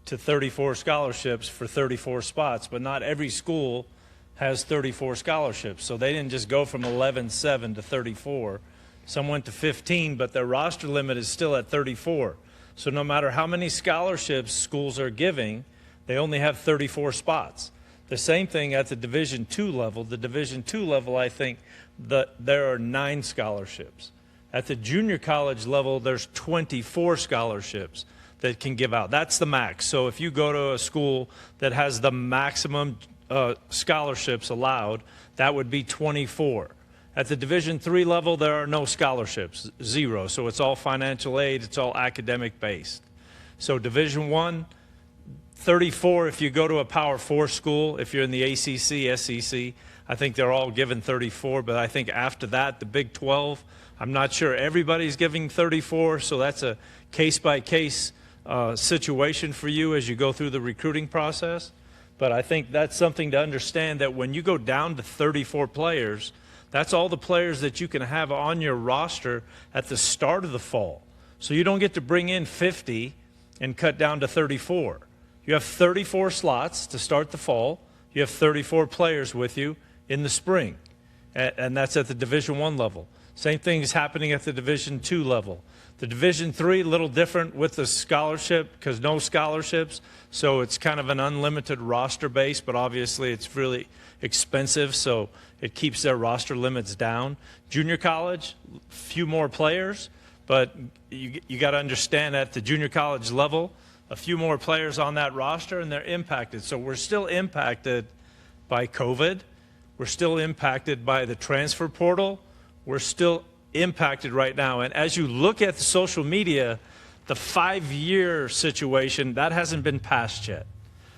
to 34 scholarships for 34 spots, but not every school has 34 scholarships. So they didn't just go from 11.7 to 34. Some went to 15, but their roster limit is still at 34. So no matter how many scholarships schools are giving, they only have 34 spots. The same thing at the Division II level. The Division II level, I think there are 9 scholarships. At the junior college level, there's 24 scholarships that can give out. That's the max. So if you go to a school that has the maximum scholarships allowed, that would be 24. At the Division III level, there are no scholarships, 0. So it's all financial aid, it's all academic based. So Division I, 34 if you go to a Power 4 school. If you're in the ACC, SEC, I think they're all given 34. But I think after that, the Big 12, I'm not sure everybody's giving 34. So that's a case-by-case situation for you as you go through the recruiting process. But I think that's something to understand, that when you go down to 34 players, that's all the players that you can have on your roster at the start of the fall. So you don't get to bring in 50 and cut down to 34. You have 34 slots to start the fall. You have 34 players with you in the spring, and that's at the Division I level. Same thing is happening at the Division II level. The Division III, a little different with the scholarship, because no scholarships, so it's kind of an unlimited roster base, but obviously it's really expensive, so it keeps their roster limits down. Junior college, few more players, but you got to understand at the junior college level, a few more players on that roster, and they're impacted. So we're still impacted by COVID. We're still impacted by the transfer portal. We're still impacted right now. And as you look at the social media, the 5-year situation, that hasn't been passed yet.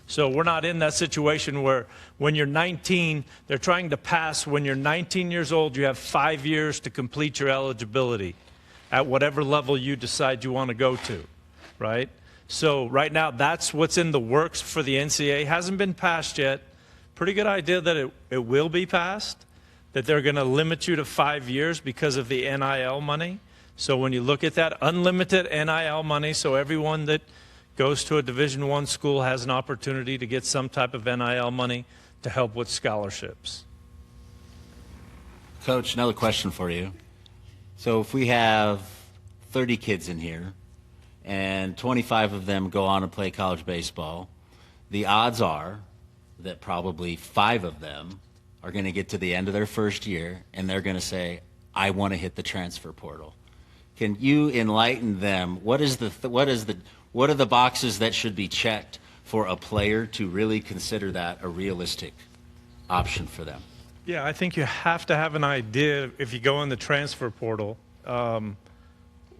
So we're not in that situation where when you're 19, they're trying to pass when you're 19 years old, you have 5 years to complete your eligibility at whatever level you decide you want to go to, right? So right now, that's what's in the works for the NCAA. Hasn't been passed yet. Pretty good idea that it will be passed, that they're going to limit you to 5 years because of the NIL money. So when you look at that, unlimited NIL money, so everyone that goes to a Division I school has an opportunity to get some type of NIL money to help with scholarships. Coach, another question for you. So if we have 30 kids in here, and 25 of them go on to play college baseball, the odds are that probably 5 of them are going to get to the end of their first year and they're going to say, I want to hit the transfer portal. Can you enlighten them? What are the boxes that should be checked for a player to really consider that a realistic option for them? Yeah, I think you have to have an idea if you go in the transfer portal,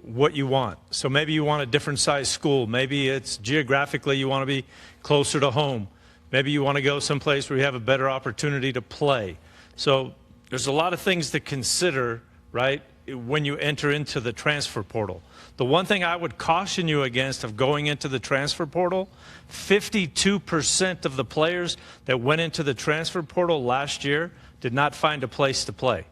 what you want. So maybe you want a different size school. Maybe it's geographically you want to be closer to home. Maybe you want to go someplace where you have a better opportunity to play. So there's a lot of things to consider, right, when you enter into the transfer portal. The one thing I would caution you against of going into the transfer portal, 52% of the players that went into the transfer portal last year did not find a place to play.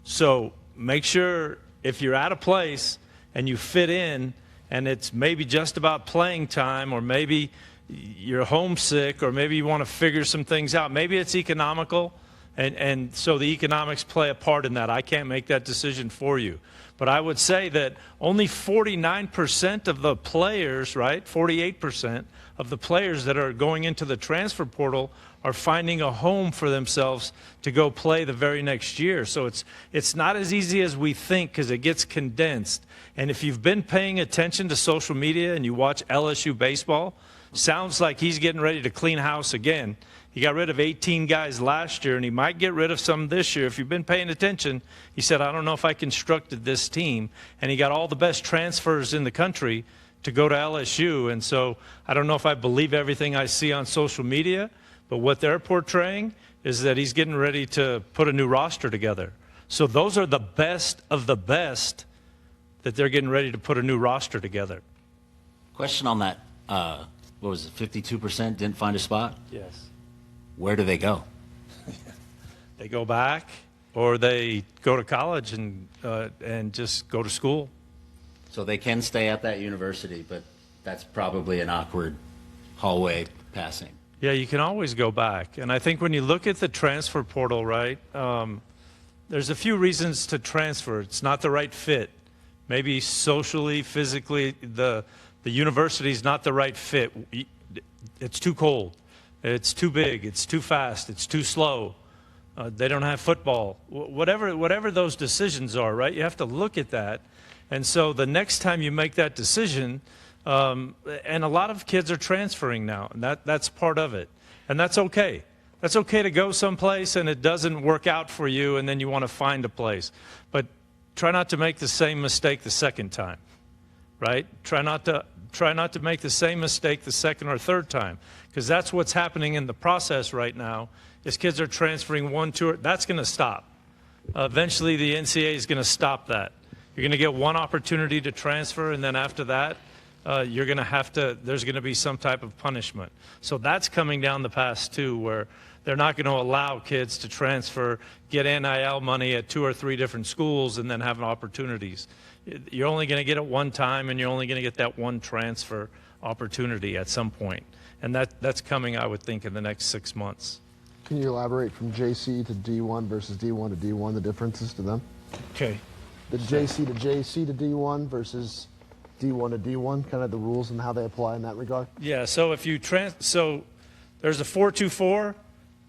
So make sure if you're at a place and you fit in and it's maybe just about playing time, or maybe you're homesick, or maybe you want to figure some things out. Maybe it's economical, and so the economics play a part in that. I can't make that decision for you. But I would say that only 49% of the players, right, 48% of the players that are going into the transfer portal are finding a home for themselves to go play the very next year. So it's not as easy as we think, because it gets condensed. And if you've been paying attention to social media and you watch LSU baseball, sounds like he's getting ready to clean house again. He got rid of 18 guys last year, and he might get rid of some this year. If you've been paying attention, he said, I don't know if I constructed this team. And he got all the best transfers in the country to go to LSU. And so I don't know if I believe everything I see on social media, but what they're portraying is that he's getting ready to put a new roster together. So those are the best of the best that they're getting ready to put a new roster together. Question on that, what was it, 52% didn't find a spot? Yes. Where do they go? They go back, or they go to college and just go to school. So they can stay at that university, but that's probably an awkward hallway passing. Yeah, you can always go back. And I think when you look at the transfer portal, right, there's a few reasons to transfer. It's not the right fit. Maybe socially, physically, the university's not the right fit. It's too cold. It's too big. It's too fast. It's too slow. They don't have football. Whatever those decisions are, right, you have to look at that. And so the next time you make that decision, and a lot of kids are transferring now, and that's part of it. And that's okay. That's okay to go someplace and it doesn't work out for you, and then you want to find a place. But try not to make the same mistake the second time, right? Try not to make the same mistake the second or third time, because that's what's happening in the process right now. Is kids are transferring 1, 2, that's going to stop. Eventually, the NCAA is going to stop that. You're going to get one opportunity to transfer, and then after that, you're going to have to, there's going to be some type of punishment. So that's coming down the path too, where they're not going to allow kids to transfer, get NIL money at 2 or 3 different schools, and then have opportunities. You're only going to get it one time, and you're only going to get that one transfer opportunity at some point. And that's coming, I would think, in the next 6 months. Can you elaborate from JC to D1 versus D1 to D1, the differences to them? Okay. The JC to JC to D1 versus D1 to D1, kind of the rules and how they apply in that regard? Yeah, so if you so there's a 4-2-4,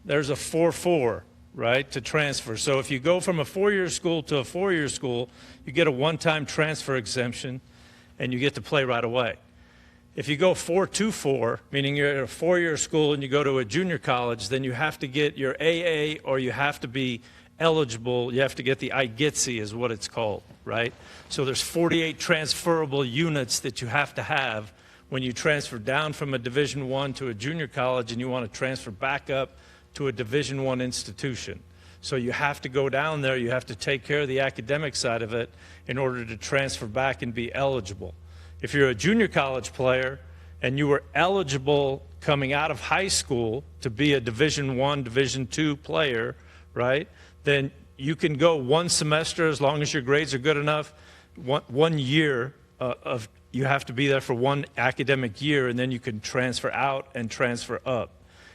there's a 4-4, right, to transfer. So if you go from a 4-year school to a 4-year school, you get a one-time transfer exemption, and you get to play right away. If you go 4-2-4, meaning you're at a 4-year school and you go to a junior college, then you have to get your AA, or you have to be eligible. You have to get the IGETSI is what it's called, right? So there's 48 transferable units that you have to have when you transfer down from a Division I to a junior college and you want to transfer back up to a Division I institution. So you have to go down there. You have to take care of the academic side of it in order to transfer back and be eligible. If you're a junior college player and you were eligible coming out of high school to be a Division I, Division II player, right, then you can go one semester as long as your grades are good enough. One year you have to be there for one academic year, and then you can transfer out and transfer up.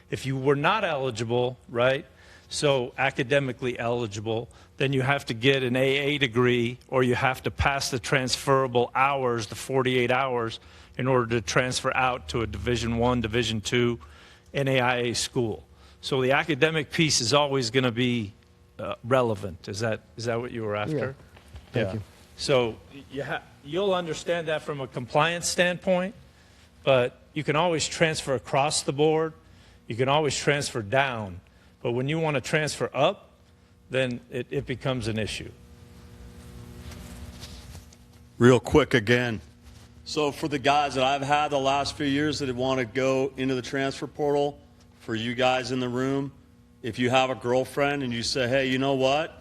If you were not eligible, right, so academically eligible, then you have to get an AA degree, or you have to pass the transferable hours, the 48 hours, in order to transfer out to a Division I, Division II NAIA school. So the academic piece is always going to be relevant. Is that what you were after? Yeah. Thank you. So you'll understand that from a compliance standpoint, but you can always transfer across the board. You can always transfer down. But when you want to transfer up, then it becomes an issue. Real quick again. So for the guys that I've had the last few years that want to go into the transfer portal, for you guys in the room, if you have a girlfriend and you say, hey, you know what?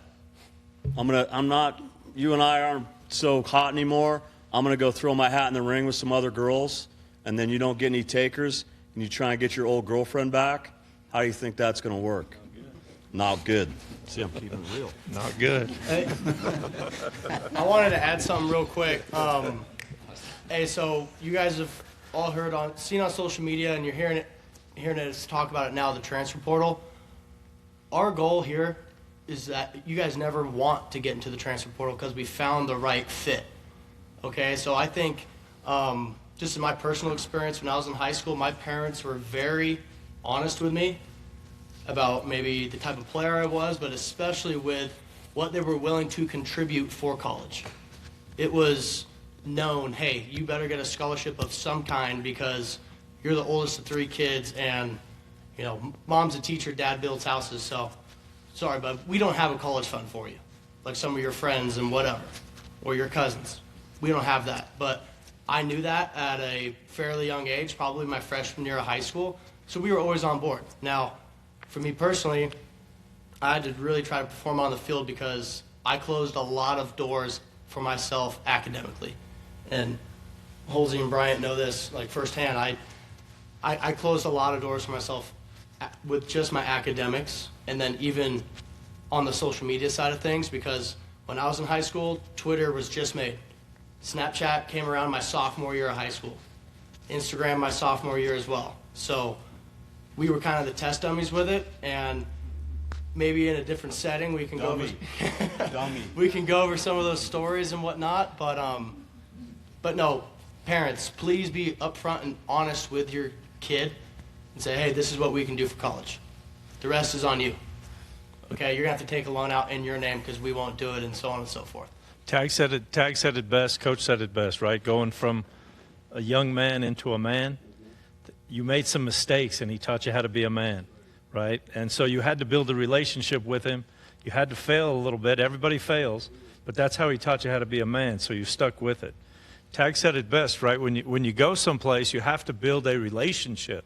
You and I aren't so hot anymore. I'm going to go throw my hat in the ring with some other girls, and then you don't get any takers, and you try and get your old girlfriend back. How do you think that's going to work? Not good. See, I'm keeping it real. Not good. Hey, I wanted to add something real quick. Hey, so you guys have all seen on social media, and you're hearing us talk about it now, the transfer portal. Our goal here is that you guys never want to get into the transfer portal because we found the right fit. Okay, so I think just in my personal experience when I was in high school, my parents were very honest with me about maybe the type of player I was, but especially with what they were willing to contribute for college. It was known, hey, you better get a scholarship of some kind because you're the oldest of 3 kids and, you know, mom's a teacher, dad builds houses, so sorry, but we don't have a college fund for you, like some of your friends and whatever, or your cousins. We don't have that. But I knew that at a fairly young age, probably my freshman year of high school, so we were always on board. Now, for me personally, I had to really try to perform on the field because I closed a lot of doors for myself academically. And Holsey and Bryant know this like firsthand. I closed a lot of doors for myself with just my academics, and then even on the social media side of things, because when I was in high school, Twitter was just made. Snapchat came around my sophomore year of high school. Instagram my sophomore year as well. So we were kind of the test dummies with it, and maybe in a different setting we can go we can go over some of those stories and whatnot, but no, parents, please be upfront and honest with your kid and say, hey, this is what we can do for college. The rest is on you. Okay, you're gonna have to take a loan out in your name because we won't do it, and so on and so forth. Tagg said it best, Coach said it best, right? Going from a young man into a man, you made some mistakes and he taught you how to be a man, right? And so you had to build a relationship with him. You had to fail a little bit. Everybody fails, but that's how he taught you how to be a man, so you stuck with it. Tagg said it best, right? When you go someplace, you have to build a relationship.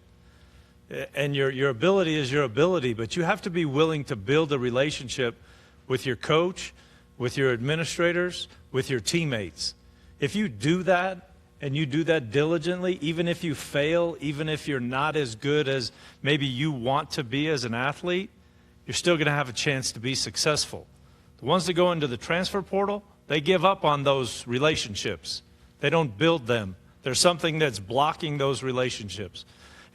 And your ability is your ability, but you have to be willing to build a relationship with your coach, with your administrators, with your teammates. If you do that, and you do that diligently, even if you fail, even if you're not as good as maybe you want to be as an athlete, you're still going to have a chance to be successful. The ones that go into the transfer portal, they give up on those relationships. They don't build them. There's something that's blocking those relationships.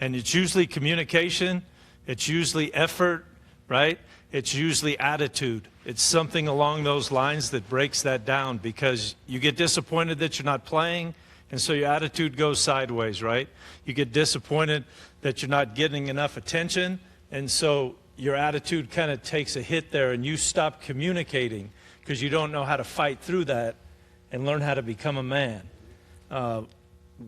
And it's usually communication, it's usually effort, right? It's usually attitude. It's something along those lines that breaks that down, because you get disappointed that you're not playing, and so your attitude goes sideways, right? You get disappointed that you're not getting enough attention, and so your attitude kind of takes a hit there, and you stop communicating because you don't know how to fight through that and learn how to become a man.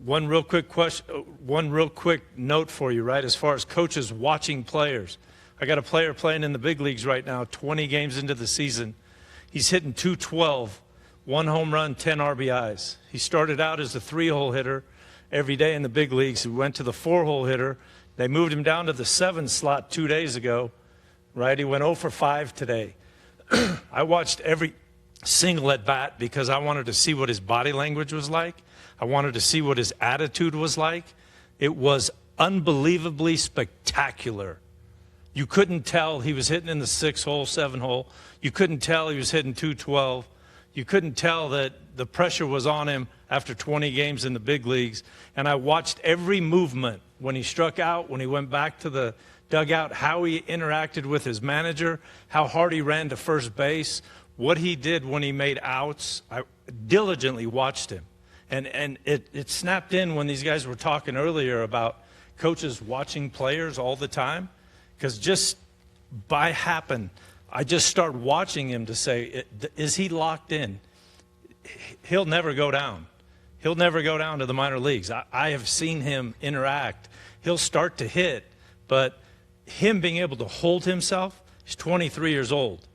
One real quick note for you, right? As far as coaches watching players, I got a player playing in the big leagues right now, 20 games into the season. He's hitting .212, 1 home run, 10 RBIs. He started out as a 3-hole hitter every day in the big leagues. He went to the 4-hole hitter. They moved him down to the 7 slot 2 days ago, right? He went 0 for 5 today. I watched every single at bat because I wanted to see what his body language was like. I wanted to see what his attitude was like. It was unbelievably spectacular. You couldn't tell he was hitting in the 6-hole, 7-hole. You couldn't tell he was hitting .212. You couldn't tell that the pressure was on him after 20 games in the big leagues. And I watched every movement when he struck out, when he went back to the dugout, how he interacted with his manager, how hard he ran to first base, what he did when he made outs. I diligently watched him. And it snapped in when these guys were talking earlier about coaches watching players all the time, because just by happen, I just start watching him to say, is he locked in? He'll never go down. He'll never go down to the minor leagues. I have seen him interact. He'll start to hit, but him being able to hold himself, he's 23 years old.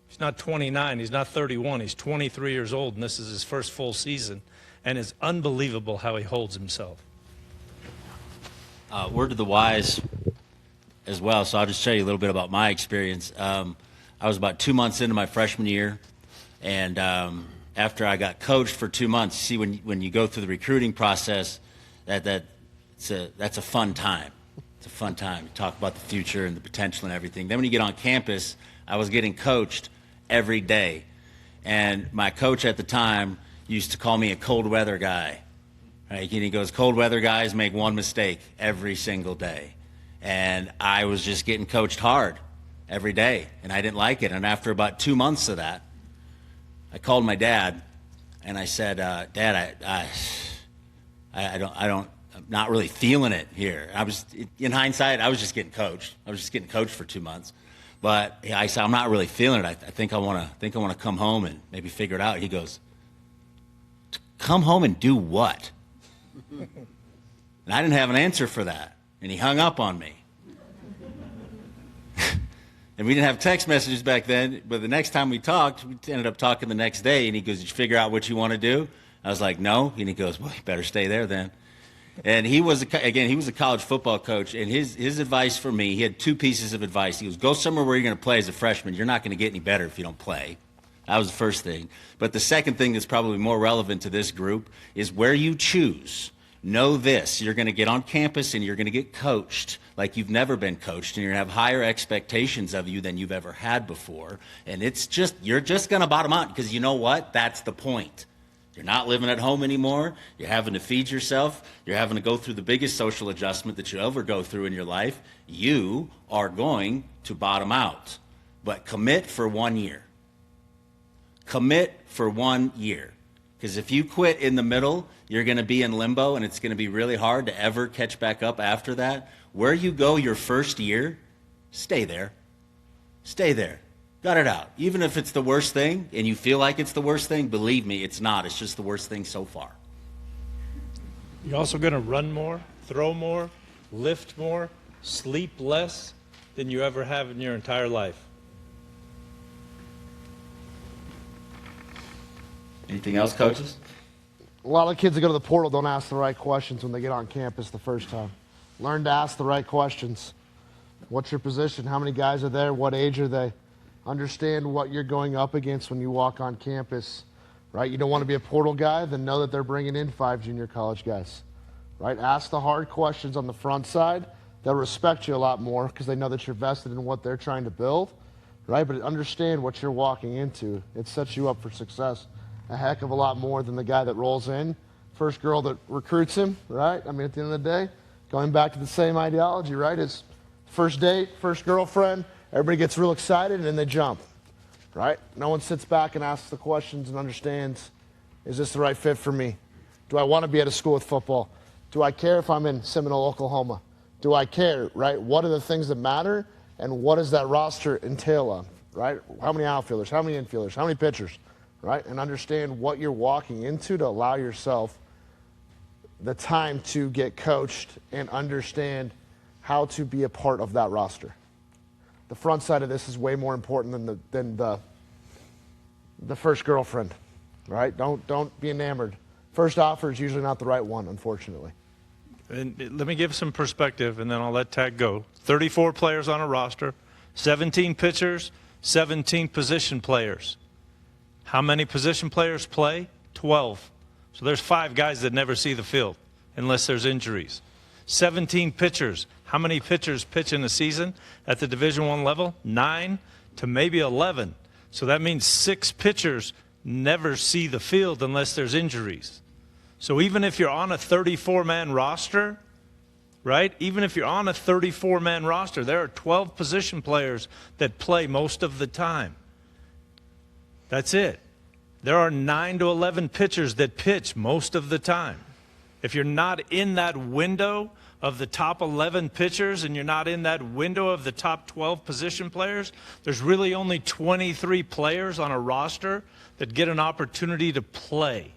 He's not 29, he's not 31, he's 23 years old, and this is his first full season. And it's unbelievable how he holds himself. Word to the wise as well, so I'll just tell you a little bit about my experience. I was about 2 months into my freshman year, and after I got coached for 2 months, see, when you go through the recruiting process, that's a fun time. It's a fun time. You talk about the future and the potential and everything. Then when you get on campus, I was getting coached every day, and my coach at the time used to call me a cold weather guy, Right? And he goes, cold weather guys make one mistake every single day. And I was just getting coached hard every day, and I didn't like it. And after about 2 months of that, I called my dad, and I said, Dad, I'm not really feeling it here. I was, in hindsight, I was just getting coached. I was just getting coached for 2 months. But I said, I'm not really feeling it. I think I want to come home and maybe figure it out. He goes, come home and do what? And I didn't have an answer for that. And he hung up on me. And we didn't have text messages back then, but the next time we talked, we ended up talking the next day, and he goes, did you figure out what you want to do? I was like, no. And he goes, well, you better stay there then. And he was a college football coach, and his advice for me, he had 2 pieces of advice. He goes, go somewhere where you're going to play as a freshman. You're not going to get any better if you don't play. That was the first thing. But the second thing that's probably more relevant to this group is where you choose. Know this, you're going to get on campus and you're going to get coached like you've never been coached, and you're going to have higher expectations of you than you've ever had before. And you're just going to bottom out, because you know what? That's the point. You're not living at home anymore. You're having to feed yourself. You're having to go through the biggest social adjustment that you'll ever go through in your life. You are going to bottom out. But commit for 1 year. Commit for 1 year. Because if you quit in the middle, you're going to be in limbo, and it's going to be really hard to ever catch back up after that. Where you go your first year, stay there. Stay there. Gut it out. Even if it's the worst thing and you feel like it's the worst thing, believe me, it's not. It's just the worst thing so far. You're also going to run more, throw more, lift more, sleep less than you ever have in your entire life. Anything else, coaches? A lot of kids that go to the portal don't ask the right questions when they get on campus the first time. Learn to ask the right questions. What's your position? How many guys are there? What age are they? Understand what you're going up against when you walk on campus, right? You don't want to be a portal guy, then know that they're bringing in 5 junior college guys, right? Ask the hard questions on the front side. They'll respect you a lot more because they know that you're vested in what they're trying to build, right? But understand what you're walking into. It sets you up for success a heck of a lot more than the guy that rolls in, first girl that recruits him, right? I mean, at the end of the day, going back to the same ideology, right? It's first date, first girlfriend, everybody gets real excited and then they jump, right? No one sits back and asks the questions and understands, is this the right fit for me? Do I want to be at a school with football? Do I care if I'm in Seminole, Oklahoma? Do I care, right? What are the things that matter, and what does that roster entail of, right? How many outfielders, how many infielders, how many pitchers, right? And understand what you're walking into to allow yourself the time to get coached and understand how to be a part of that roster. The front side of this is way more important than the first girlfriend, right? Don't be enamored. First offer is usually not the right one, unfortunately. And let me give some perspective, and then I'll let Tagg go. 34 players on a roster, 17 pitchers, 17 position players. How many position players play? 12. So there's 5 guys that never see the field unless there's injuries. 17 pitchers. How many pitchers pitch in a season at the Division I level? 9 to maybe 11. So that means 6 pitchers never see the field unless there's injuries. So even if you're on a 34-man roster, right? Even if you're on a 34-man roster, there are 12 position players that play most of the time. That's it. There are 9 to 11 pitchers that pitch most of the time. If you're not in that window of the top 11 pitchers and you're not in that window of the top 12 position players, there's really only 23 players on a roster that get an opportunity to play.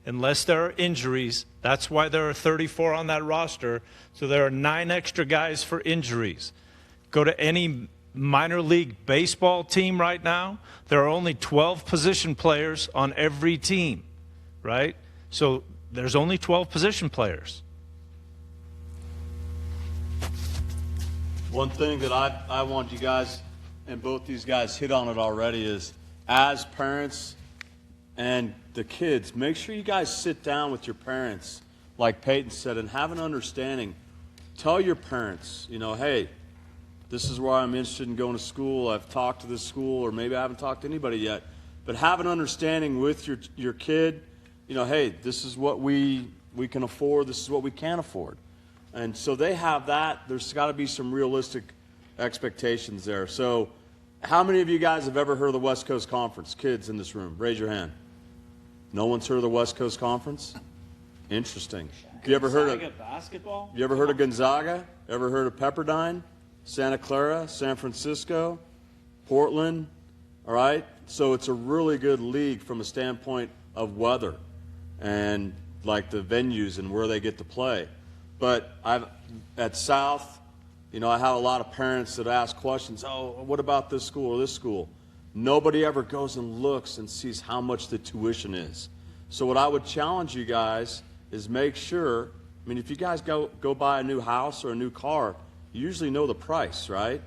Unless there are injuries, that's why there are 34 on that roster, so there are 9 extra guys for injuries. Go to any minor league baseball team right now, there are only 12 position players on every team, right? So there's only 12 position players. One thing that I want you guys, and both these guys hit on it already, is as parents and the kids, make sure you guys sit down with your parents, like Peyton said, and have an understanding. Tell your parents, hey, this is where I'm interested in going to school. I've talked to this school, or maybe I haven't talked to anybody yet. But have an understanding with your kid. Hey, this is what we we can afford, this is what we can't afford. And so they have that. There's got to be some realistic expectations there. So how many of you guys have ever heard of the West Coast Conference? Kids in this room, raise your hand. No one's heard of the West Coast Conference? Interesting. You ever heard of basketball? You ever heard of Gonzaga? Ever heard of Pepperdine? Santa Clara, San Francisco, Portland? All right? So it's a really good league from a standpoint of weather and like the venues and where they get to play. But at South, you know, I have a lot of parents that ask questions, oh, what about this school or this school? Nobody ever goes and looks and sees how much the tuition is. So what I would challenge you guys is make sure, I mean, if you guys go buy a new house or a new car, you usually know the price, right?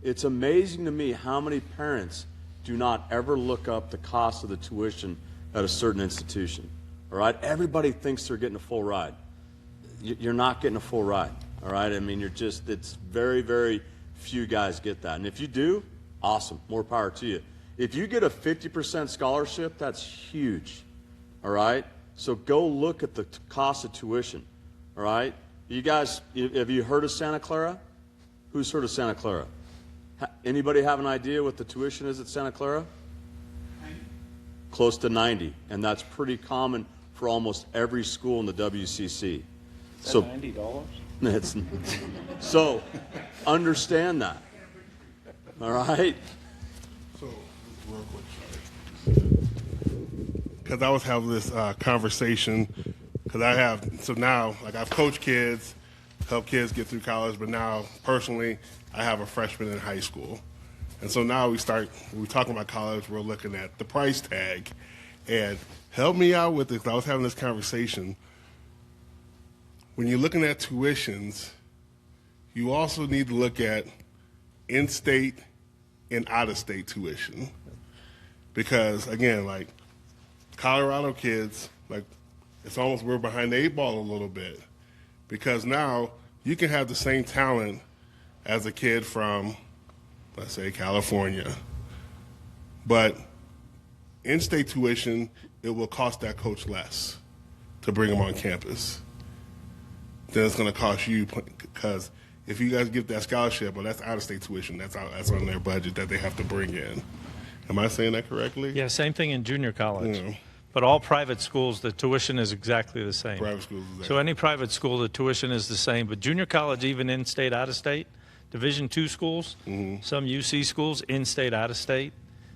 It's amazing to me how many parents do not ever look up the cost of the tuition at a certain institution, all right? Everybody thinks they're getting a full ride. You're not getting a full ride, all right? I mean, it's very, very few guys get that. And if you do, awesome, more power to you. If you get a 50% scholarship, that's huge, all right? So go look at the cost of tuition, all right? You guys, have you heard of Santa Clara? Who's heard of Santa Clara? Anybody have an idea what the tuition is at Santa Clara? 90. Close to 90, and that's pretty common for almost every school in the WCC. So $90? So understand that, all right? So, real quick, because I was having this conversation, so now, like, I've coached kids, helped kids get through college, but now, personally, I have a freshman in high school. And so now when we're talking about college, we're looking at the price tag. And help me out with this, 'cause I was having this conversation. When you're looking at tuitions, you also need to look at in-state and out-of-state tuition. Because, again, like, Colorado kids, like, it's almost we're behind the 8 ball a little bit. Because now you can have the same talent as a kid from, let's say, California. But in-state tuition, it will cost that coach less to bring him on campus than it's going to cost you, because if you guys get that scholarship, well, that's out-of-state tuition. That's on their budget that they have to bring in. Am I saying that correctly? Yeah, same thing in junior college. Yeah. But all private schools, the tuition is exactly the same. Private schools. So any private school, the tuition is the same. But junior college, even in-state, out-of-state, Division II schools, some UC schools, in-state, out-of-state,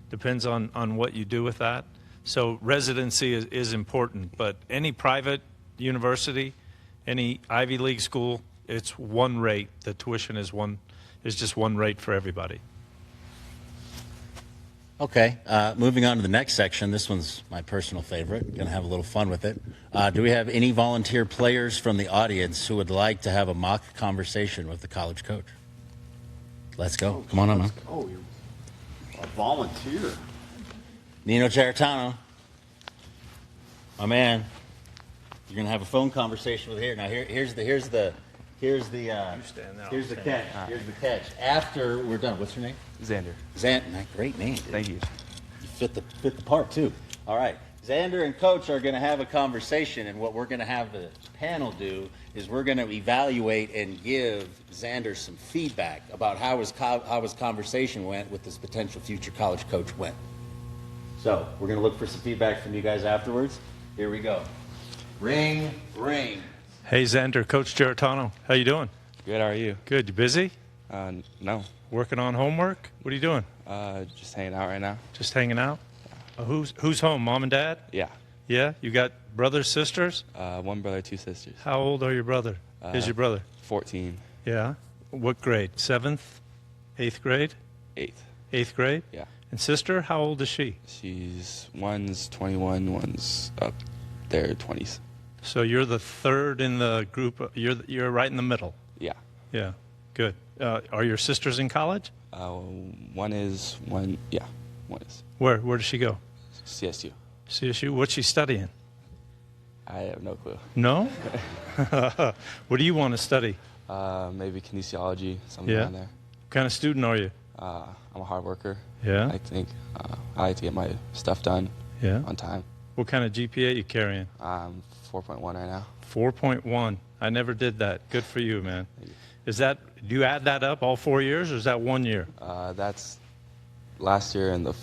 depends on what you do with that. So residency is important. But any private university, any Ivy League school, it's one rate. The tuition is just one rate for everybody. Okay, moving on to the next section. This one's my personal favorite. Going to have a little fun with it. Do we have any volunteer players from the audience who would like to have a mock conversation with the college coach? Let's go. Come on, man. Oh, you're a volunteer. Nino Geratano. My man. You're going to have a phone conversation with here. Now, here's the catch. Here's the catch. After we're done, what's your name? Xander. Great name, dude. Thank you. You fit the part too. All right. Xander and Coach are going to have a conversation, and what we're going to have the panel do is we're going to evaluate and give Xander some feedback about how his conversation went with this potential future college coach went. So we're going to look for some feedback from you guys afterwards. Here we go. Ring, ring. Hey, Xander, Coach Geratano. How you doing? Good, how are you? Good. You busy? No. Working on homework? What are you doing? Just hanging out right now. Just hanging out? Who's home? Mom and Dad? Yeah. Yeah? You got brothers, sisters? One brother, 2 sisters. How old are your brother? Is your brother? 14. Yeah. What grade? 7th? 8th grade? 8th. 8th grade? Yeah. And sister, how old is she? One's 21, one's up there, 20s. So you're the third in the group. You're right in the middle. Yeah. Yeah. Good. Are your sisters in college? One is. Where does she go? CSU. CSU. What's she studying? I have no clue. No? What do you want to study? Maybe kinesiology, something Yeah. around there. What kind of student are you? I'm a hard worker. Yeah. I think I like to get my stuff done Yeah. on time. What kind of GPA you carrying? 4.0. 4.1 right now. 4.1. I never did that. Good for you, man. Is that, do you add that up all 4 years, or is that 1 year? That's last year and the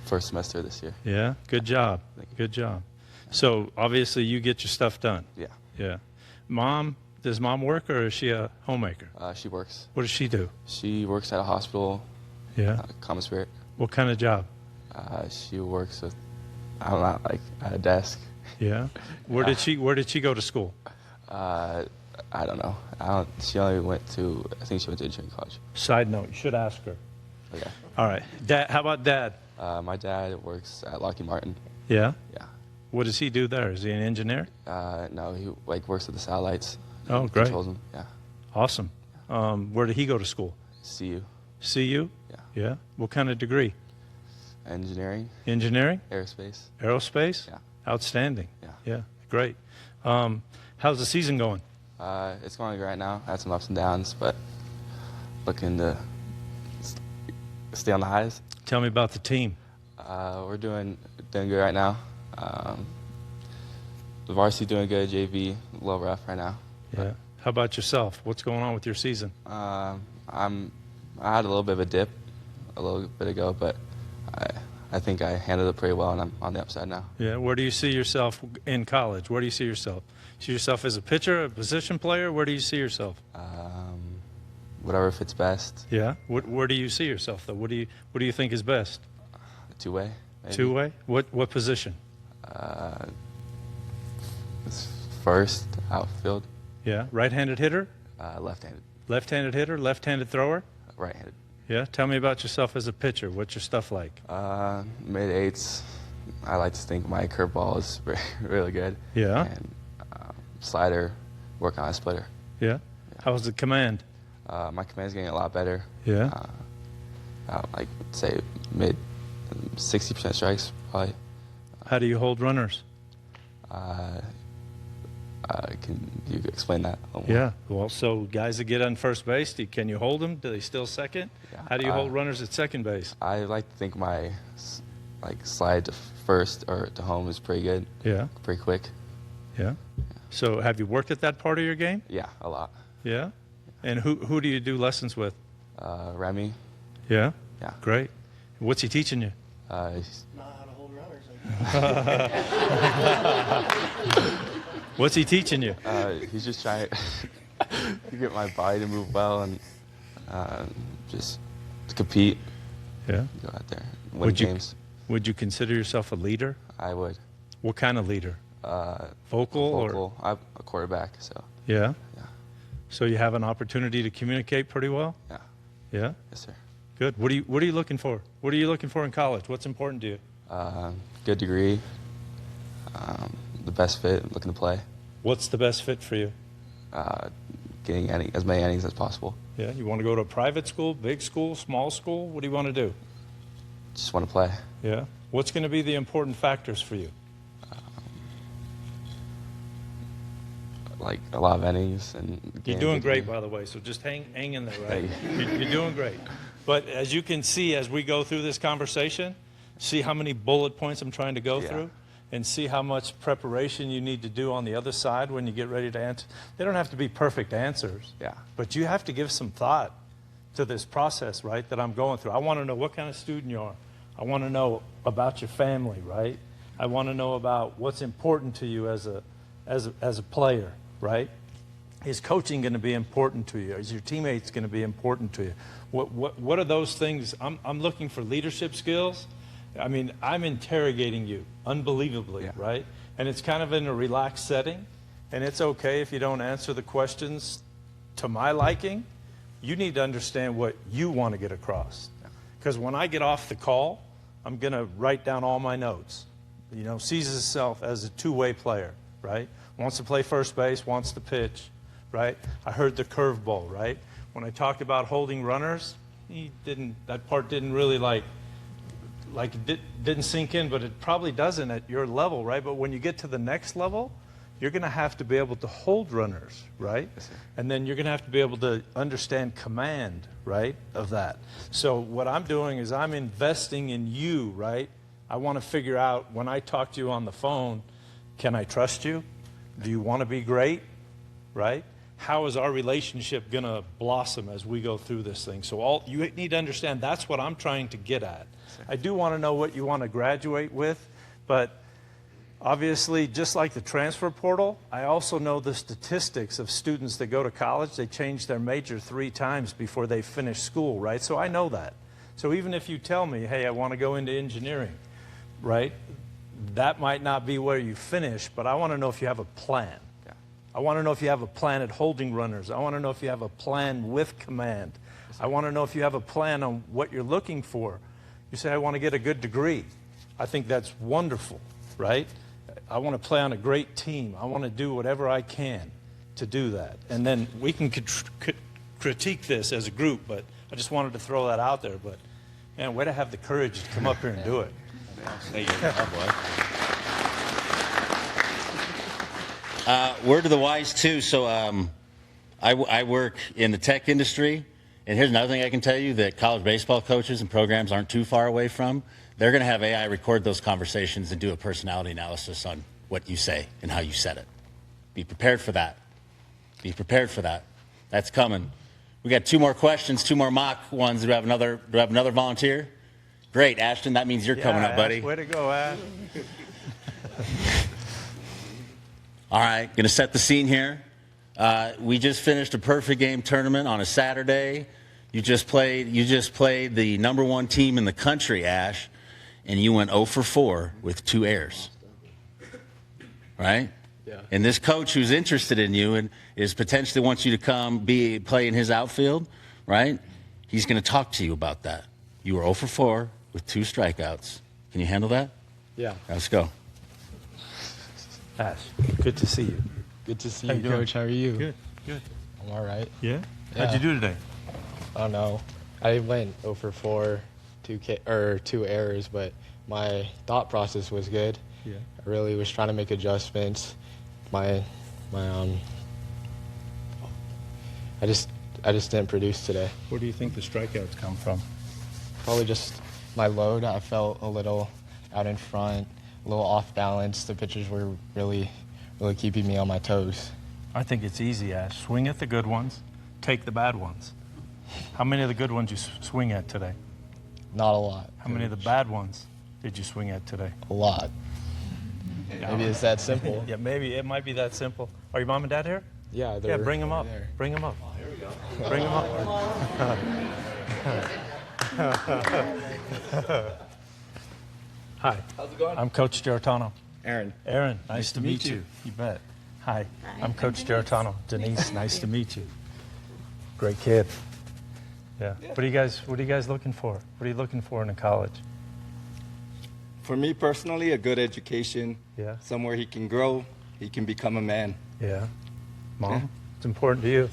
first semester this year. Yeah, good job. Good job. So obviously you get your stuff done. Yeah. Yeah. Does mom work, or is she a homemaker? She works. What does she do? She works at a hospital, Yeah. Common Spirit. What kind of job? She works with, I don't know, like at a desk. Yeah. Where did she go to school? I don't know. She only went to, I think she went to engineering college. Side note, you should ask her. Okay. All right. Dad, how about Dad? My dad works at Lockheed Martin. Yeah. Yeah. What does he do there? Is he an engineer? No, he like works with the satellites. Oh, He great. Controls them. Yeah. Awesome. Where did he go to school? CU. CU? Yeah. Yeah. What kind of degree? Engineering. Engineering? Aerospace. Aerospace? Yeah. Outstanding. Yeah. Yeah. Great. How's the season going? It's going great now. Had some ups and downs, but looking to stay on the highs. Tell me about the team. We're doing good right now. The varsity doing good. JV a little rough right now. Yeah. How about yourself? What's going on with your season? I had a little bit of a dip a little bit ago, but I think I handled it pretty well, and I'm on the upside now. Yeah. Where do you see yourself in college? Where do you see yourself? See yourself as a pitcher, a position player? Where do you see yourself? Whatever fits best. Yeah. Where do you see yourself though? What do you think is best? Two-way. Maybe. Two-way? What position? First, outfield. Yeah. Right-handed hitter? Left-handed. Left-handed hitter? Left-handed thrower? Right-handed. Yeah. Tell me about yourself as a pitcher. What's your stuff like? Mid-eights. I like to think my curveball is really good. Yeah. And slider, work on a splitter. Yeah. How's the command? My command's getting a lot better. Yeah. Like say mid 60% strikes probably. How do you hold runners? Can you explain that a little more? Yeah. Well, so guys that get on first base, can you hold them? Do they still second? Yeah. How do you hold runners at second base? I like to think my slide to first or to home is pretty good. Yeah. Pretty quick. Yeah. So have you worked at that part of your game? Yeah, a lot. Yeah. And who do you do lessons with? Remy. Yeah. Yeah. Great. What's he teaching you? He's, Not how to hold runners. What's he teaching you? he's just trying to get my body to move well and just to compete. Yeah. Go out there, win games. Would you consider yourself a leader? I would. What kind of leader? Vocal or? Vocal. I'm a quarterback, so Yeah. yeah. So you have an opportunity to communicate pretty well? Yeah. Yeah. Yes, sir. Good. What are you looking for? What are you looking for in college? What's important to you? Good degree. The best fit. Looking to play. What's the best fit for you? Getting as many innings as possible. Yeah. You want to go to a private school, big school, small school? What do you want to do? Just want to play. Yeah. What's going to be the important factors for you? Like a lot of innings and. You're doing great, by the way, so just hang in there, right? You're doing great. But as you can see, as we go through this conversation, see how many bullet points I'm trying to go through, and see how much preparation you need to do on the other side when you get ready to answer. They don't have to be perfect answers, Yeah. but you have to give some thought to this process, right, that I'm going through. I want to know what kind of student you are. I want to know about your family, right? I want to know about what's important to you as a player, right? Is coaching going to be important to you? Is your teammates going to be important to you? What are those things? I'm looking for leadership skills. I mean, I'm interrogating you unbelievably, right? And it's kind of in a relaxed setting, and it's okay if you don't answer the questions to my liking. You need to understand what you want to get across. Because when I get off the call, I'm going to write down all my notes. You know, sees himself as a two-way player, right? Wants to play first base, wants to pitch, right? I heard the curveball, right? When I talked about holding runners, that part didn't really it didn't sink in, but it probably doesn't at your level, right? But when you get to the next level, you're going to have to be able to hold runners, right? Yes, sir. And then you're going to have to be able to understand command, right, of that. So what I'm doing is I'm investing in you, right? I want to figure out when I talk to you on the phone, can I trust you? Do you want to be great, right? How is our relationship going to blossom as we go through this thing? So you need to understand that's what I'm trying to get at. I do want to know what you want to graduate with, but obviously, just like the transfer portal, I also know the statistics of students that go to college. They change their major 3 times before they finish school, right? So I know that. So even if you tell me, hey, I want to go into engineering, right? That might not be where you finish, but I want to know if you have a plan. Yeah. I want to know if you have a plan at holding runners. I want to know if you have a plan with command. I want to know if you have a plan on what you're looking for. You say, I want to get a good degree. I think that's wonderful, right? I want to play on a great team. I want to do whatever I can to do that. And then we can critique this as a group, but I just wanted to throw that out there. But, man, way to have the courage to come up here and do it. Thank you. Word to the wise, too. So I work in the tech industry. And here's another thing I can tell you that college baseball coaches and programs aren't too far away from. They're going to have AI record those conversations and do a personality analysis on what you say and how you said it. Be prepared for that. Be prepared for that. That's coming. We got 2 more questions, 2 more mock ones. Do we have another volunteer? Great, Ashton. That means you're coming up, buddy. Ash, way to go, Ash. All right, going to set the scene here. We just finished a perfect game tournament on a Saturday. You just played the #1 team in the country, Ash, and you went 0 for 4 with 2 errors. Right? Yeah. And this coach who's interested in you and is potentially wants you to come play in his outfield, right? He's going to talk to you about that. You were 0 for 4 with 2 strikeouts. Can you handle that? Yeah. Let's go. Ash, good to see you. Good to see How you, you doing? Coach. How are you? Good, good. I'm all right. Yeah? Yeah. How'd you do today? I don't know. I went 0 for 4, 2 errors, but my thought process was good. Yeah. I really was trying to make adjustments. I just didn't produce today. Where do you think the strikeouts come from? Probably just my load. I felt a little out in front, a little off balance. The pitchers were really keeping me on my toes. I think it's easy, Ash. Swing at the good ones, take the bad ones. How many of the good ones you swing at today? Not a lot. How many of the bad ones did you swing at today? A lot. Maybe it's that simple. Yeah, maybe it might be that simple. Are your mom and dad here? Yeah, Yeah, bring them over up. there. Bring them up. Oh, here we go. Bring them up. Hi. How's it going? I'm Coach Geratano. Aaron. Aaron, nice to meet you. You bet. Hi. I'm Coach Geratano. Denise, nice to meet you. Great kid. Yeah. What are you guys looking for? What are you looking for in a college? For me personally, a good education. Yeah. Somewhere he can grow, he can become a man. Yeah. Mom, it's important to you.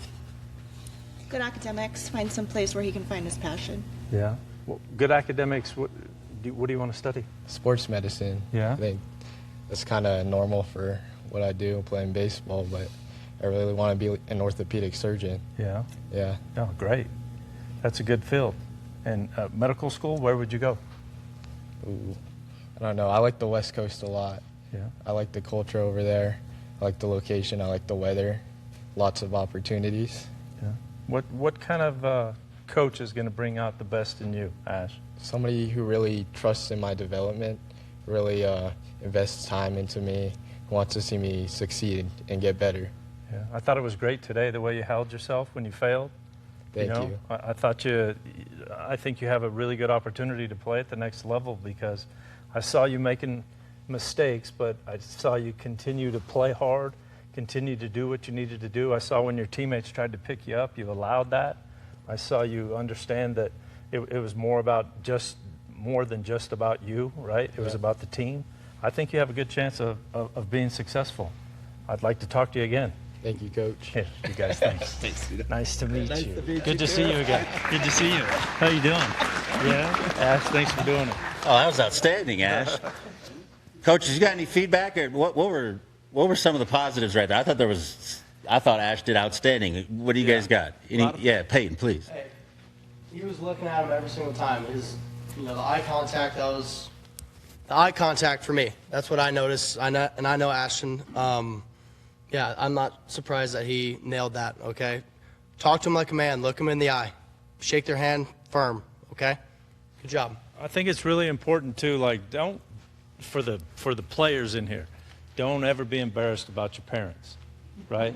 Good academics, find some place where he can find his passion. Yeah. Well, good academics. What do you want to study? Sports medicine. Yeah. I think that's kind of normal for what I do playing baseball, but I really want to be an orthopedic surgeon. Yeah. Yeah. Oh, great. That's a good field. And medical school, where would you go? Ooh. I don't know. I like the West Coast a lot. Yeah. I like the culture over there. I like the location. I like the weather. Lots of opportunities. Yeah. What kind of coach is going to bring out the best in you, Ash? Somebody who really trusts in my development, really invests time into me, wants to see me succeed and get better. Yeah. I thought it was great today the way you held yourself when you failed. Thank you. I think you have a really good opportunity to play at the next level because I saw you making mistakes, but I saw you continue to play hard, continue to do what you needed to do. I saw when your teammates tried to pick you up, you allowed that. I saw you understand that it was more than just about you, right? It was about the team. I think you have a good chance of being successful. I'd like to talk to you again. Thank you, Coach. Yeah, you guys, thanks. Nice to meet you. Good to see you again. Good to see you. How you doing? Yeah? Ash, thanks for doing it. Oh, that was outstanding, Ash. Coaches, you got any feedback? Or what were some of the positives right there? I thought Ash did outstanding. What do you guys got? Peyton, please. Hey, he was looking at him every single time. The eye contact, that was the eye contact for me. That's what I noticed. I know Ashton. Yeah, I'm not surprised that he nailed that, okay? Talk to him like a man. Look him in the eye. Shake their hand firm, okay? Good job. I think it's really important too, like for the players in here, don't ever be embarrassed about your parents, right?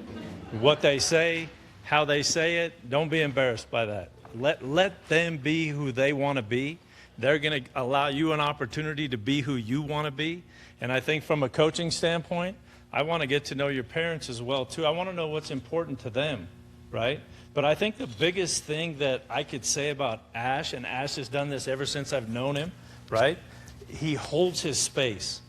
What they say, how they say it, don't be embarrassed by that. Let them be who they want to be. They're going to allow you an opportunity to be who you want to be. And I think from a coaching standpoint, I want to get to know your parents as well too. I want to know what's important to them, right? But I think the biggest thing that I could say about Ash, and Ash has done this ever since I've known him, right? He holds his space.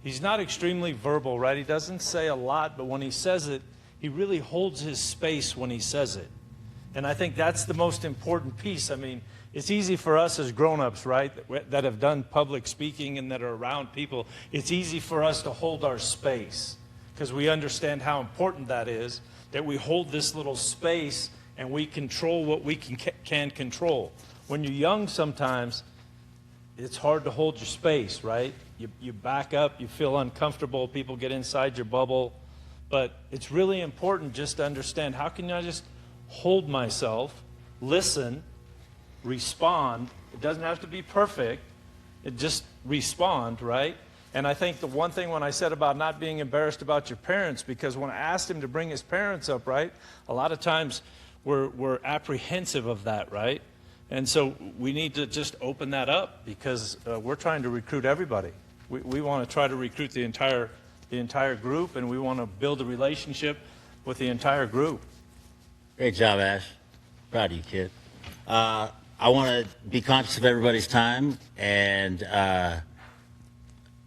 He's not extremely verbal, right? He doesn't say a lot, but when he says it, he really holds his space when he says it. And I think that's the most important piece. I mean, it's easy for us as grown-ups, right, that have done public speaking and that are around people. It's easy for us to hold our space because we understand how important that is, that we hold this little space and we control what we can control. When you're young sometimes, it's hard to hold your space, right? You back up, you feel uncomfortable, people get inside your bubble. But it's really important just to understand, how can I just hold myself, listen, respond? It doesn't have to be perfect. It just respond, right? And I think the one thing when I said about not being embarrassed about your parents, because when I asked him to bring his parents up, right, a lot of times we're apprehensive of that, right? And so we need to just open that up because we're trying to recruit everybody. We want to try to recruit the entire group, and we want to build a relationship with the entire group. Great job, Ash. Proud of you, kid. I want to be conscious of everybody's time, and I